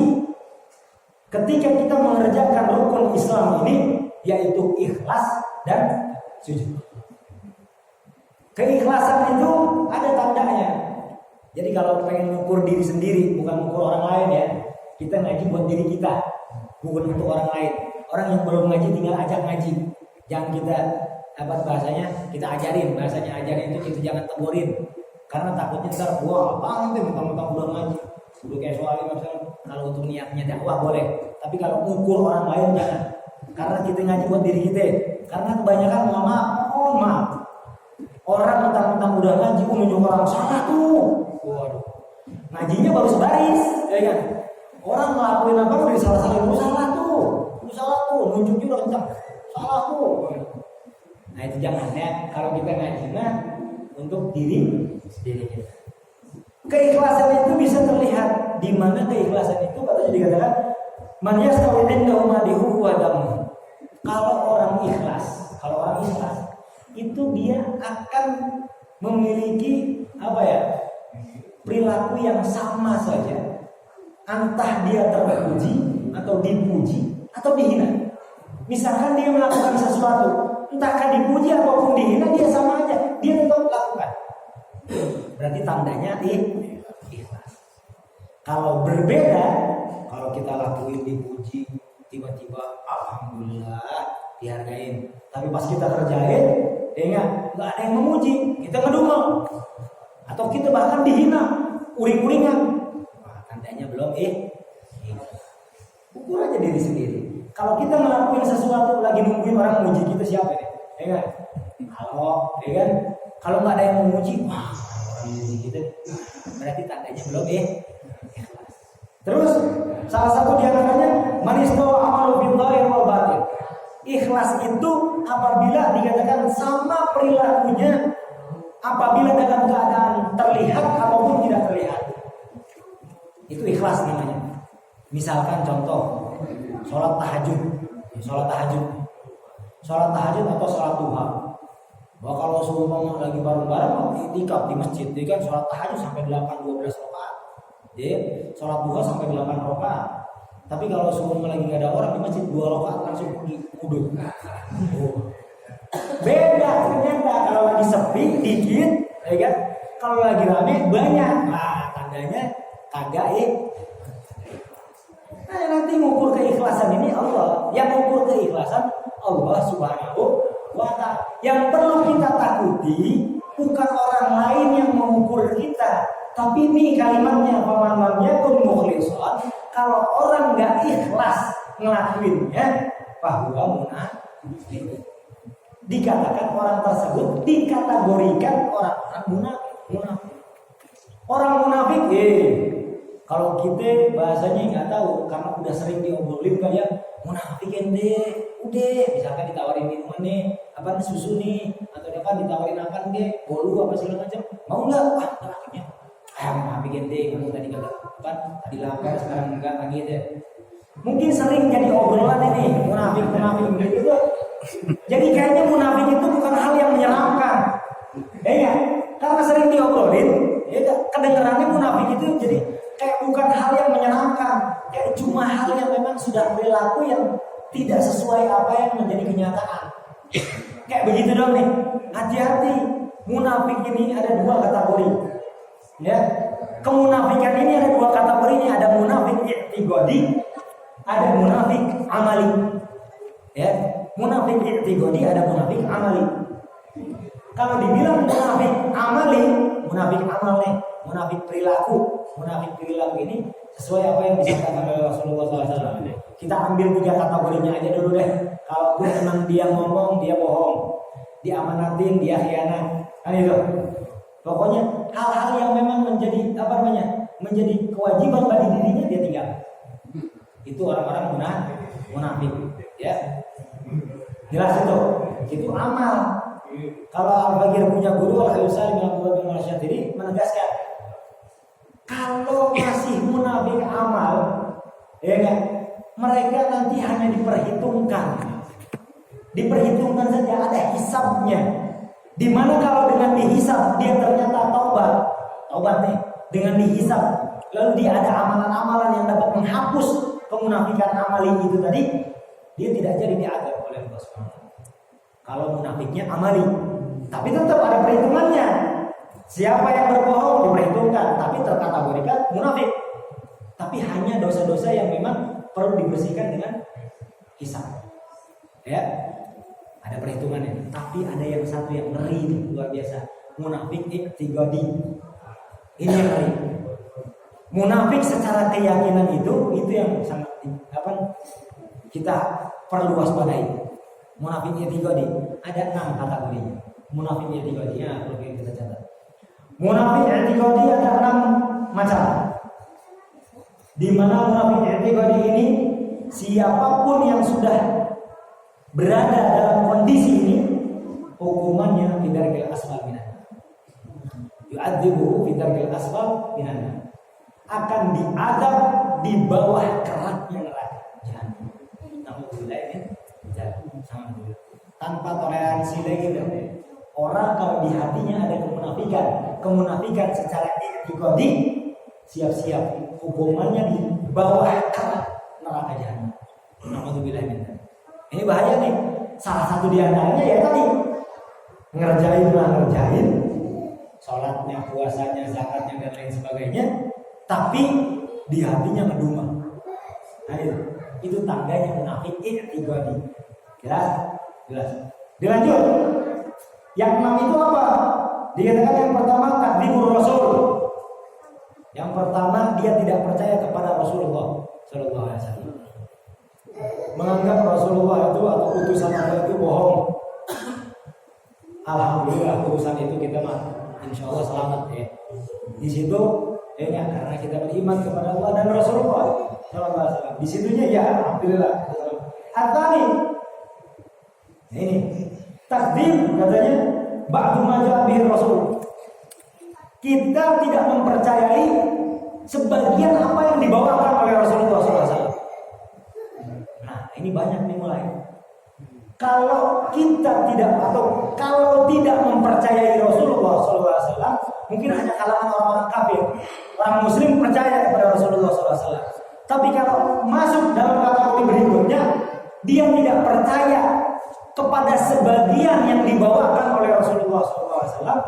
ketika kita mengerjakan rukun Islam ini, yaitu ikhlas dan sujud. Keikhlasan itu ada tandanya. Jadi kalau pengen mengukur diri sendiri, bukan mengukur orang lain ya. Kita ngaji buat diri kita, bukan untuk orang lain. Orang yang belum ngaji tinggal ajak ngaji. Jangan kita bahasanya kita ajarin, bahasanya ajarin itu kita jangan tegurin. Karena takutnya ntar nanti mentang-mentang udah ngaji. Udah kayak soalnya misalnya kalau untuk niatnya dakwah boleh. Tapi kalau mengukur orang lain jangan. Karena kita ngaji buat diri kita. Karena kebanyakan maaf. Orang mentang-mentang udah ngaji, menunjuk orang salah tuh. Waduh. Ngajinya baru sebaris, ya kan? Orang ngelakuin apa udah salah-salah, lu salah tuh, nunjuknya udah kencang, salah tuh. Nah itu jangan ya. Kalau kita ngaji untuk diri sendiri kita. Keikhlasan itu bisa terlihat di mana keikhlasan itu katanya dikatakan man yastawi indahu madihu wa damu. Kalau orang ikhlas itu dia akan memiliki perilaku yang sama saja, entah dia terpuji atau dipuji atau dihina. Misalkan dia melakukan sesuatu, entahkah dipuji ataupun dihina, dia sama aja, dia tetap lakukan. Berarti tandanya ikhlas. Kalau berbeda, kalau kita lakuin dipuji, tiba-tiba alhamdulillah dihargain, tapi pas kita kerjain nggak ada yang memuji, kita ngedumel, atau kita bahkan dihina, uring-uringan, tandanya belum ukur aja diri sendiri. Kalau kita ngelakuin sesuatu lagi nungguin orang memuji kita, siapa nih? Kalau nggak ada yang memuji, orang memuji kita, berarti tandanya belum ikhlas. Terus salah satu diantaranya manistawa amalu bil dhahir wal batin. Ikhlas itu apabila dikatakan sama perilakunya apabila dalam keadaan terlihat ataupun tidak terlihat. Itu ikhlas namanya. Misalkan contoh sholat tahajud atau sholat duha. Bahwa kalau semua lagi bareng-bareng itikaf di masjid, dia kan sholat tahajud sampai 12 rakaat. Dia sholat duha sampai 8 rakaat. Tapi kalau semua lagi nggak ada orang di masjid 2 rakaat langsung pergi wudhu. Beda ternyata kalau lagi sepi dikit, ya kan? Kalau lagi rame banyak, tandanya kagak Nah nanti ngukur keikhlasan ini Allah. Yang ngukur keikhlasan Allah Subhanahu wa ta'ala. Yang perlu kita takuti bukan orang lain yang mengukur kita, tapi ini kalimatnya faman yakun mukhlishan. Kalau orang nggak ikhlas ngelakuinnya, fahuwa munafiq. Dikatakan orang tersebut dikategorikan orang munafik. Orang munafik, kalau kita bahasanya nggak tahu karena udah sering diobrolin kayak munafik ente, udah misalkan ditawarin minuman nih, susu nih, atau ditawarin makan deh, bolu apa segala macam, mau nggak? Munafiknya, munafik ente, kamu tadi kagak tadi lapar sekarang enggak lagi deh. Mungkin sering jadi obrolan ini munafik gitu. Jadi kayaknya munafik itu bukan hal yang menyeramkan, karena sering diobrolin, kedengarannya munafik itu jadi kayak bukan hal yang menyenangkan, kayak cuma hal yang memang sudah perilaku yang tidak sesuai apa yang menjadi kenyataan. Kayak begitu dong nih. Hati-hati, munafik ini ada dua kategori. Ya, kemunafikan ini ada dua kategorinya. Ada munafik i'tiqadi, ada munafik amali. Ya, munafik i'tiqadi, ada munafik amali. Kalau dibilang munafik amali, munafik amal nih, munafik perilaku. Munafik perilaku ini sesuai apa yang disampaikan oleh Rasulullah SAW. Kita ambil tiga kategorinya aja dulu deh. Kalau memang dia ngomong, dia bohong, diamanatin, dia khianat, kan itu. Pokoknya hal-hal yang memang menjadi menjadi kewajiban bagi dirinya dia tinggal. Itu orang-orang munafik, ya. Jelas itu amal. Kalau Al-Bagir punya guru Al-Husain bin Abdullah bin Al-Syadili menegaskan, kalau masih munafik amal, ya kan, mereka nanti hanya diperhitungkan saja, ada hisabnya. Dimana kalau dengan dihisab dia ternyata taubat nih, dengan dihisab, lalu dia ada amalan-amalan yang dapat menghapus kemunafikan amali itu tadi, dia tidak jadi diazab oleh Allah SWT. Kalau munafiknya amali, tapi tetap ada perhitungannya. Siapa yang berbohong diperhitungkan, tapi terkategorikan munafik. Tapi hanya dosa-dosa yang memang perlu dibersihkan dengan hisab. Ya, ada perhitungannya. Tapi ada yang satu yang ngeri, luar biasa. Munafik i'tiqadi. Ini yang ngeri. Munafik secara keyakinan itu yang sangat kita perlu waspadai. Munafik i'tiqadi ada 6 kategorinya. Munafik i'tiqadi ya, perlu kita catat. Munafik i'tiqadi ada 6 macam. Di mana munafik i'tiqadi ini siapapun yang sudah berada dalam kondisi ini, hukumannya fidarkil asfal minan. Yu'adzibuhu fidarkil asfal minan. Akan diazab di bawah keraknya neraka jahanam. Alhamdulillah ini tanpa toleransi lagi. Orang kalau di hatinya ada kemunafikan secara i'tiqadi, siap-siap hukumannya di bawah kerak neraka jahanam. Alhamdulillah ini bahaya nih. Salah satu di antaranya ya tadi ngerjain sholatnya, puasanya, zakatnya dan lain sebagainya, tapi di hatinya ngedumel. Nah itu tandanya munafik i'tiqadi. Jelas. Dilanjut. Yang 6 itu apa? Dikatakan yang pertama takdzibur Rasul. Yang pertama dia tidak percaya kepada Rasulullah sallallahu alaihi wasallam. Menganggap Rasulullah itu atau utusan Allah itu bohong. Alhamdulillah urusan itu kita insyaallah selamat ya. Di situ karena kita beriman kepada Allah dan Rasulullah sallallahu alaihi wasallam. Di situnya ya alhamdulillah. Atani ini takdim katanya ba'du ma ja'a bihi Rasul. Kita tidak mempercayai sebagian apa yang dibawakan oleh Rasulullah SAW. Nah, ini banyak nih mulai. Kalau kita kalau tidak mempercayai Rasulullah SAW, mungkin hanya kalangan orang-orang kafir. Orang Muslim percaya kepada Rasulullah SAW. Tapi kalau masuk dalam kategori berikutnya, dia tidak percaya kepada sebagian yang dibawakan oleh Rasulullah SAW.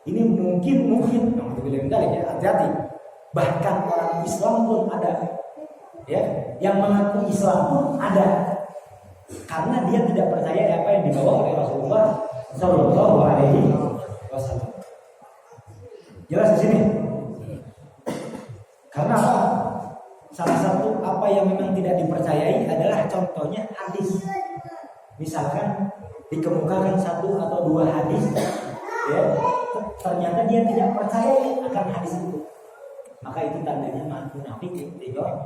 Ini mungkin hati-hati. Bahkan orang Islam pun ada, ya, yang mengaku Islam pun ada, karena dia tidak percaya apa yang dibawa oleh Rasulullah Sallallahu Alaihi Wasallam. Jelas di sini. Karena apa? Salah satu apa yang memang tidak dipercayai adalah contohnya hadis. Misalkan dikemukakan 1 atau 2 hadis, ya, ternyata dia tidak percaya akan hadis itu, maka itu tandanya munafik i'tiqadi.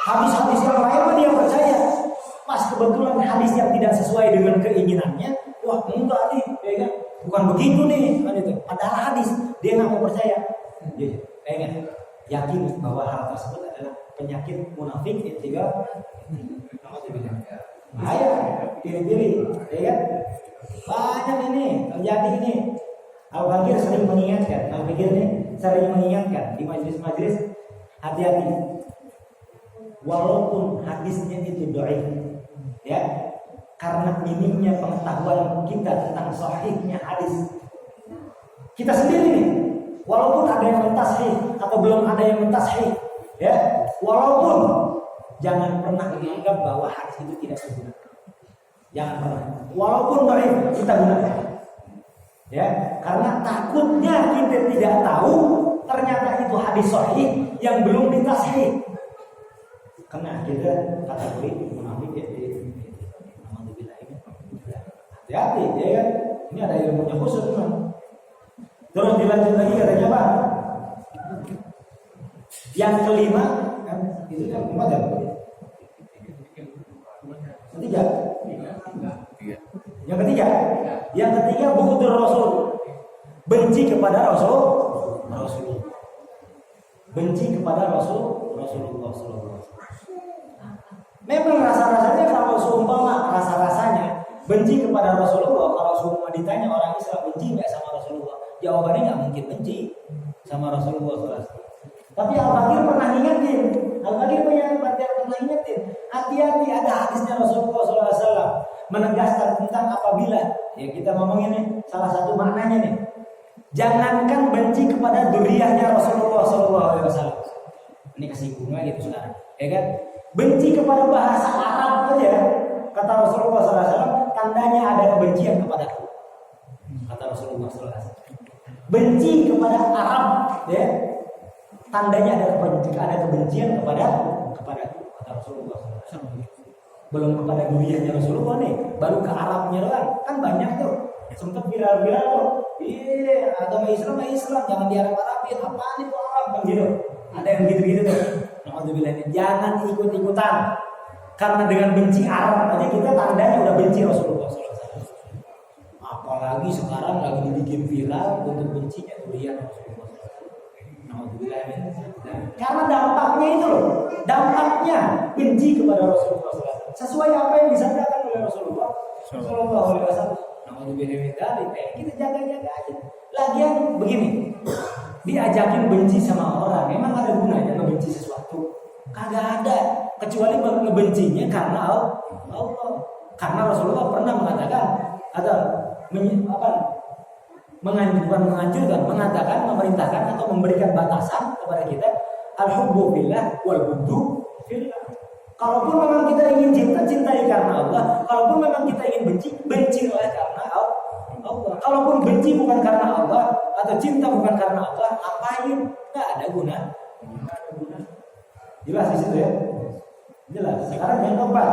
Hadis-hadis yang lain dia percaya, pas kebetulan hadis yang tidak sesuai dengan keinginannya, wah enggak nih, ya kan? Bukan begitu nih, kan itu. Padahal hadis dia nggak mau percaya, yakin bahwa hal tersebut adalah penyakit munafik i'tiqadi. Bahaya, pilih-pilih, ya kan? Banyak ini terjadi ini. Al-Bagir sering mengingatkan, Al-Bagir ini sering mengingatkan di majelis-majelis, hati-hati. walaupun hadisnya itu dhaif, ya, karena minimnya pengetahuan kita tentang sahihnya hadis. Kita sendiri nih, walaupun ada yang mentashih atau belum ada yang mentashih, ya, walaupun jangan pernah menganggap bahwa hadis itu tidak berguna. Jangan pernah. Walaupun dhaif kita gunakan. Ya, karena takutnya kita tidak tahu ternyata itu hadis sahih yang belum ditashih. Karena kita kategori munafik ya. Hati-hati, ya kan? Ini ada ilmunya khusus memang. Terus dilanjut lagi katanya apa? Yang kelima, kan? Itu yang keempat ya? Ketiga. Yang ketiga bughdur Rasul. Benci kepada Rasulullah. Benci kepada Rasulullah sallallahu. Memang rasa-rasanya kalau seumpama rasa-rasanya benci kepada Rasulullah, kalau seumpama ditanya orang Islam benci enggak sama Rasulullah, jawabannya enggak mungkin benci sama Rasulullah sallallahu. Tapi Al-Fakir pernah ingetin, hati-hati ada hadisnya Rasulullah SAW menegaskan tentang apabila ya kita ngomongin nih salah satu maknanya nih, jangankan benci kepada dzurriyyahnya Rasulullah SAW. Ini kesinggungan gitu sekarang, ya kan? Benci kepada bahasa Arab aja, kata Rasulullah SAW, tandanya ada kebencian kepadaku. Kata Rasulullah SAW. Benci kepada Arab, ya, tandanya ada kebencian kepada kata Rasulullah SAW. Belum kepada dzurriyyahnya Rasulullah nih, baru ke Arabnya doang. Kan banyak tuh, sempat viral-viral tuh. Iya, agama Islam, jangan diarab-arabin. Apaan itu Arab kan gitu. Ada yang gitu-gitu tuh. Alhamdulillah, jangan ikut-ikutan. Karena dengan benci Arab aja kita tandanya udah benci Rasulullah SAW. Apalagi sekarang lagi dibikin viral untuk bencinya dzurriyyah Rasulullah SAW. Alhamdulillah. Karena dampaknya itu loh, dampaknya benci kepada Rasulullah SAW. Sesuai apa yang disabdakan oleh Rasulullah SAW. Alhamdulillah, kita jaga-jaga aja. Lagian begini, diajakin benci sama orang, memang ada gunanya ngebenci sesuatu? Kagak ada, kecuali ngebencinya karena Allah. Karena Rasulullah pernah mengatakan atau menganjurkan, mengatakan, memerintahkan atau memberikan batasan kepada kita, al-hubbu fillah wal bughdu fillah. Kalaupun memang kita ingin cinta, cintai karena Allah. Kalaupun memang kita ingin benci, bencilah karena Allah. Kalaupun benci bukan karena Allah atau cinta bukan karena Allah, ngapain? Nggak ada guna. Jelas di situ ya? Jelas. Sekarang yang keempat.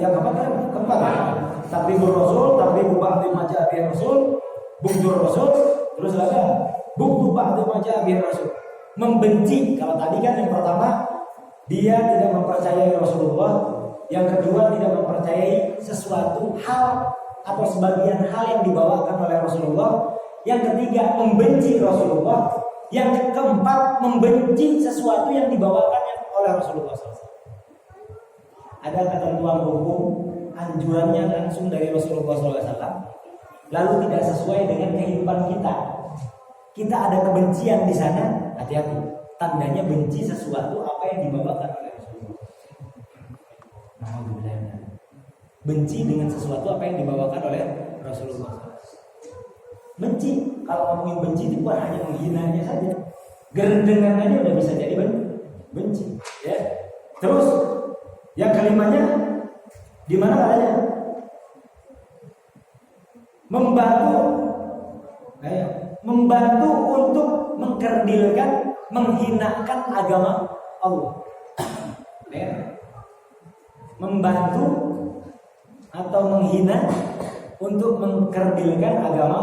Yang keempat. Takdibur Rasul, takdibu ba'di majabi Rasul, bughdur Rasul, terus ada bughdu ba'di majabi Rasul. Membenci, kalau tadi kan yang pertama dia tidak mempercayai Rasulullah, yang kedua tidak mempercayai sesuatu hal atau sebagian hal yang dibawakan oleh Rasulullah, yang ketiga membenci Rasulullah, yang keempat membenci sesuatu yang dibawakan oleh Rasulullah SAW. Ada ketentuan hukum, anjurannya langsung dari Rasulullah SAW, lalu tidak sesuai dengan kehidupan kita. Kita ada kebencian di sana, hati-hati. Tandanya benci sesuatu apa yang dibawakan oleh Rasulullah. Alhamdulillah. Benci dengan sesuatu apa yang dibawakan oleh Rasulullah. Benci, kalau ngomongin benci itu bukan hanya menghinanya saja. Gerendengan aja udah bisa jadi benci. Ya. Terus yang kelimanya di mana katanya? Membantu untuk mengkerdilkan, menghinakan agama Allah. Ya. Membantu atau menghina untuk mengkerdilkan agama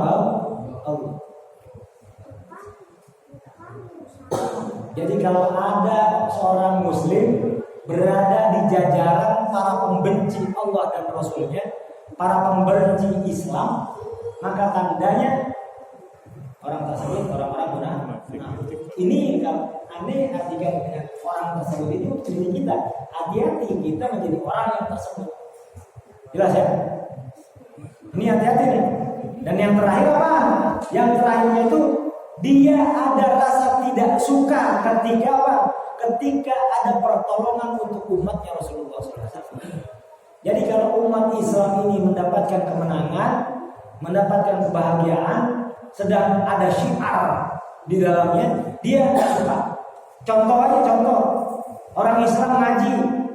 Allah. Jadi kalau ada seorang muslim berada di jajaran para pembenci Allah dan Rasulnya, para pembenci Islam, maka tandanya orang tersebut orang-orang munafik. Ini kalau aneh artikan dengan orang tersebut itu ciri kita. Hati-hati kita menjadi orang yang tersebut. Jelas ya? Ini hati-hati nih. Dan yang terakhir apa? Yang terakhirnya itu dia ada rasa tidak suka ketika apa? Ketika ada pertolongan untuk umatnya Rasulullah SAW. Jadi kalau umat Islam ini mendapatkan kemenangan, mendapatkan kebahagiaan, sedang ada syiar di dalamnya, dia tidak suka. Contoh orang Islam ngaji,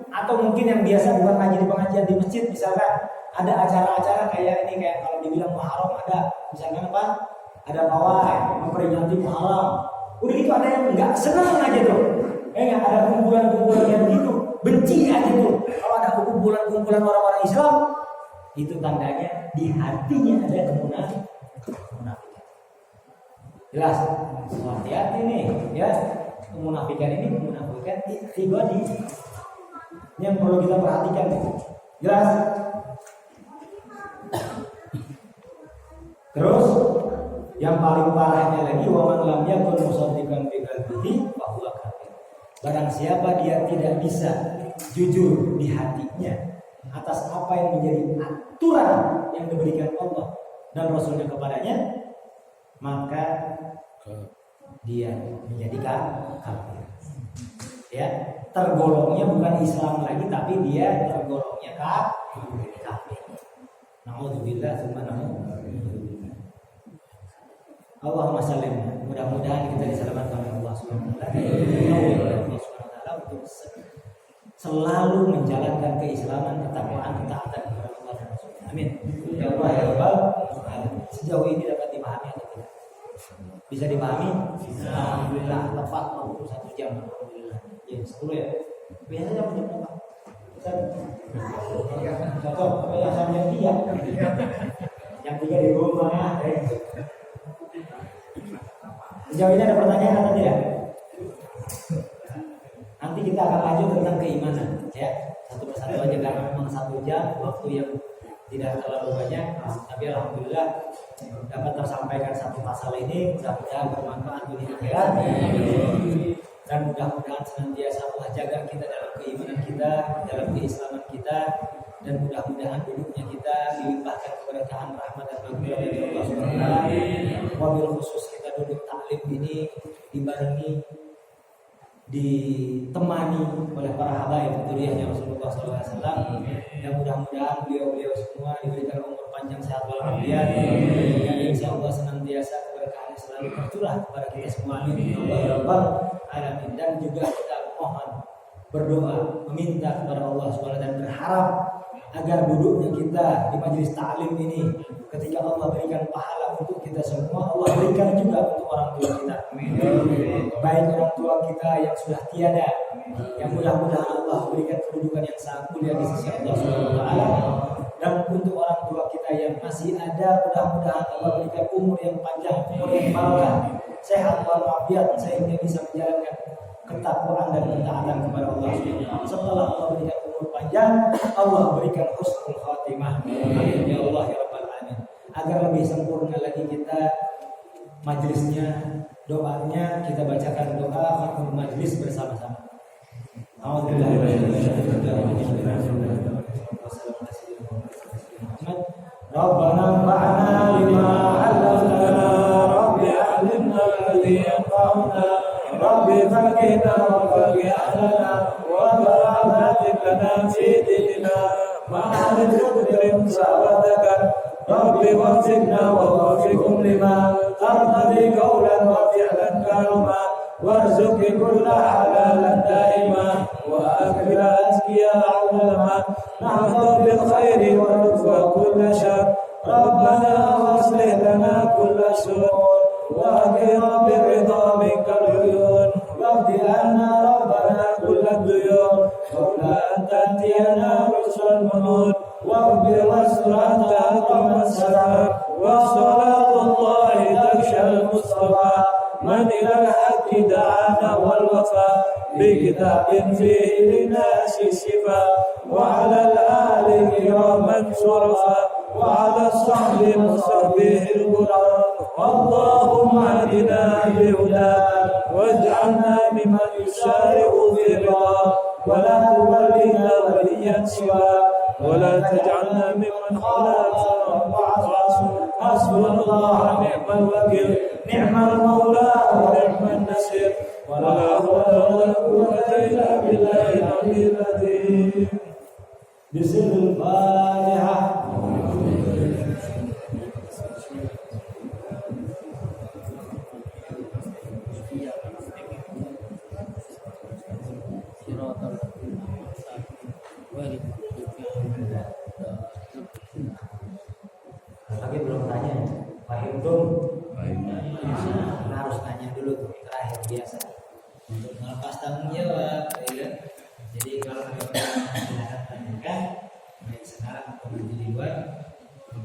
atau mungkin yang biasa bukan ngaji di pengajian di masjid, misalkan ada acara-acara kayak ini, kayak kalau dibilang Muharram ada, misalkan apa? Ada pawai memperingati Muharram. Udah gitu ada yang nggak senang aja tuh. Ada kumpulan-kumpulan yang begitu, benci aja tuh. Kalau ada kumpulan-kumpulan orang-orang Islam, itu tandanya di hatinya ada kemunafikan. Jelas, hati-hati nih, ya. Kemunafikan ikhtiqadi yang perlu kita perhatikan. Jelas. Terus yang paling parahnya lagi, wa man lam yakun musaddiqan bi qalbihi fa huwa kafir. Barang siapa dia tidak bisa jujur di hatinya atas apa yang menjadi aturan yang diberikan Allah dan Rasulnya kepadanya, maka dia menjadi kafir. Ya, tergolongnya bukan Islam lagi, tapi dia tergolongnya kafir. Nauzubillah tsumma nauzubillah. Allahumma sallim. Mudah-mudahan kita diselamatkan oleh Allah Subhanahu wa taala untuk selalu menjalankan keislaman, ketakwaan, ketaatan kepada Allah dan Rasulnya. Amin. Ya Allah ya Rabbal alamin. Sejauh ini dapat dipahami atau tidak? Bisa dipahami? Alhamdulillah, tepat 21 jam. Alhamdulillah. Ya, 10 ya. Biasanya jam berapa? Cocok, apa yang sampai jam 3? Jam 3 di rumah. Sejauh ini ada pertanyaan atau tidak? Nanti kita akan lanjut tentang keimanan, ya. Satu persatu aja karena memang 1 jam waktu yang tidak terlalu banyak, tapi alhamdulillah dapat tersampaikan satu masalah ini, mudah-mudahan bermanfaat dunia akhirat. Dan mudah-mudahan senantiasa Allah jaga kita dalam keimanan kita, dalam keislaman kita, dan mudah-mudahan duduknya kita dilimpahkan keberkahan rahmat dan maghfirah dari Allah Subhanahu wa taala. Wabil khusus kita duduk taklim ini dibarengi, ditemani oleh para habaib dzurriyyahnya Rasulullah SAW. Dan mudah-mudahan beliau-beliau semua diberikan umur panjang, sehat walafiat, dan insya Allah senantiasa keberkahan selalu tercurah kepada kita semua. Amin ya rabbal alamin. Dan juga kita mohon berdoa meminta kepada Allah SWT dan berharap agar duduknya kita di majelis ta'lim ini, ketika Allah berikan pahala untuk kita semua, Allah berikan juga untuk orang tua kita. Baik orang tua kita yang sudah tiada, yang mudah-mudahan Allah berikan kedudukan yang sangat mulia di sisi Allah Subhanahu wa taala. Dan untuk orang tua kita yang masih ada, mudah-mudahan Allah berikan umur yang panjang, umur yang barokah, sehat walafiat, sehingga bisa menjalankan ketakwaan dan ketaatan kepada Allah Subhanahu wa taala. Setelah Allah berikan umur panjang, Allah berikan husnul khatimah. Amin ya Allah ya rabbal alamin. Agar lebih sempurna lagi kita majelisnya, doanya kita bacakan doa fatul majlis bersama-sama. Rabbana fa'na lima 'allamtana, rabbi 'allimna alladhi yanfa'una, rabbi faqina wa faqih ahlana wa barakat lana fi dinina ma'al qadrin sa'adaka, rabbi waffiqna wa waffiqhum lima tardi qawlan wa fi'lan karama, warzuqi kulla halalan daima wa akila azkiya ulama, nahdu bil khairi wa nufwa kulla syar, rabbana waslih lana kulla sur, wa akira bir ridha minkal uyun, waqdi anna rabbana kulla duyun, qawla antiyana rusul munun, waqdi wasrata aqamas salam, wa salatullahi takshal mustafa, من إلى الحق دعانا والوفاء بكتاب فيه للناس الشفاء، وعلى الآل كراما شرفا، وعلى الصحب وصحبه الغرام، اللهم اهدنا بهداك واجعلنا ممن يسارع في رضاك، ولا تولنا وليا سواك، ولا تجعلنا ممن خالف وعصى hasbunallah wa ni'mal wakil, ni'mal maula wa ni'man nasir, wa la hawla wa la quwwata illa billahil aliyyil azim. Bismillahirrahmanirrahim. Lagi belum tanya, Pak Hindum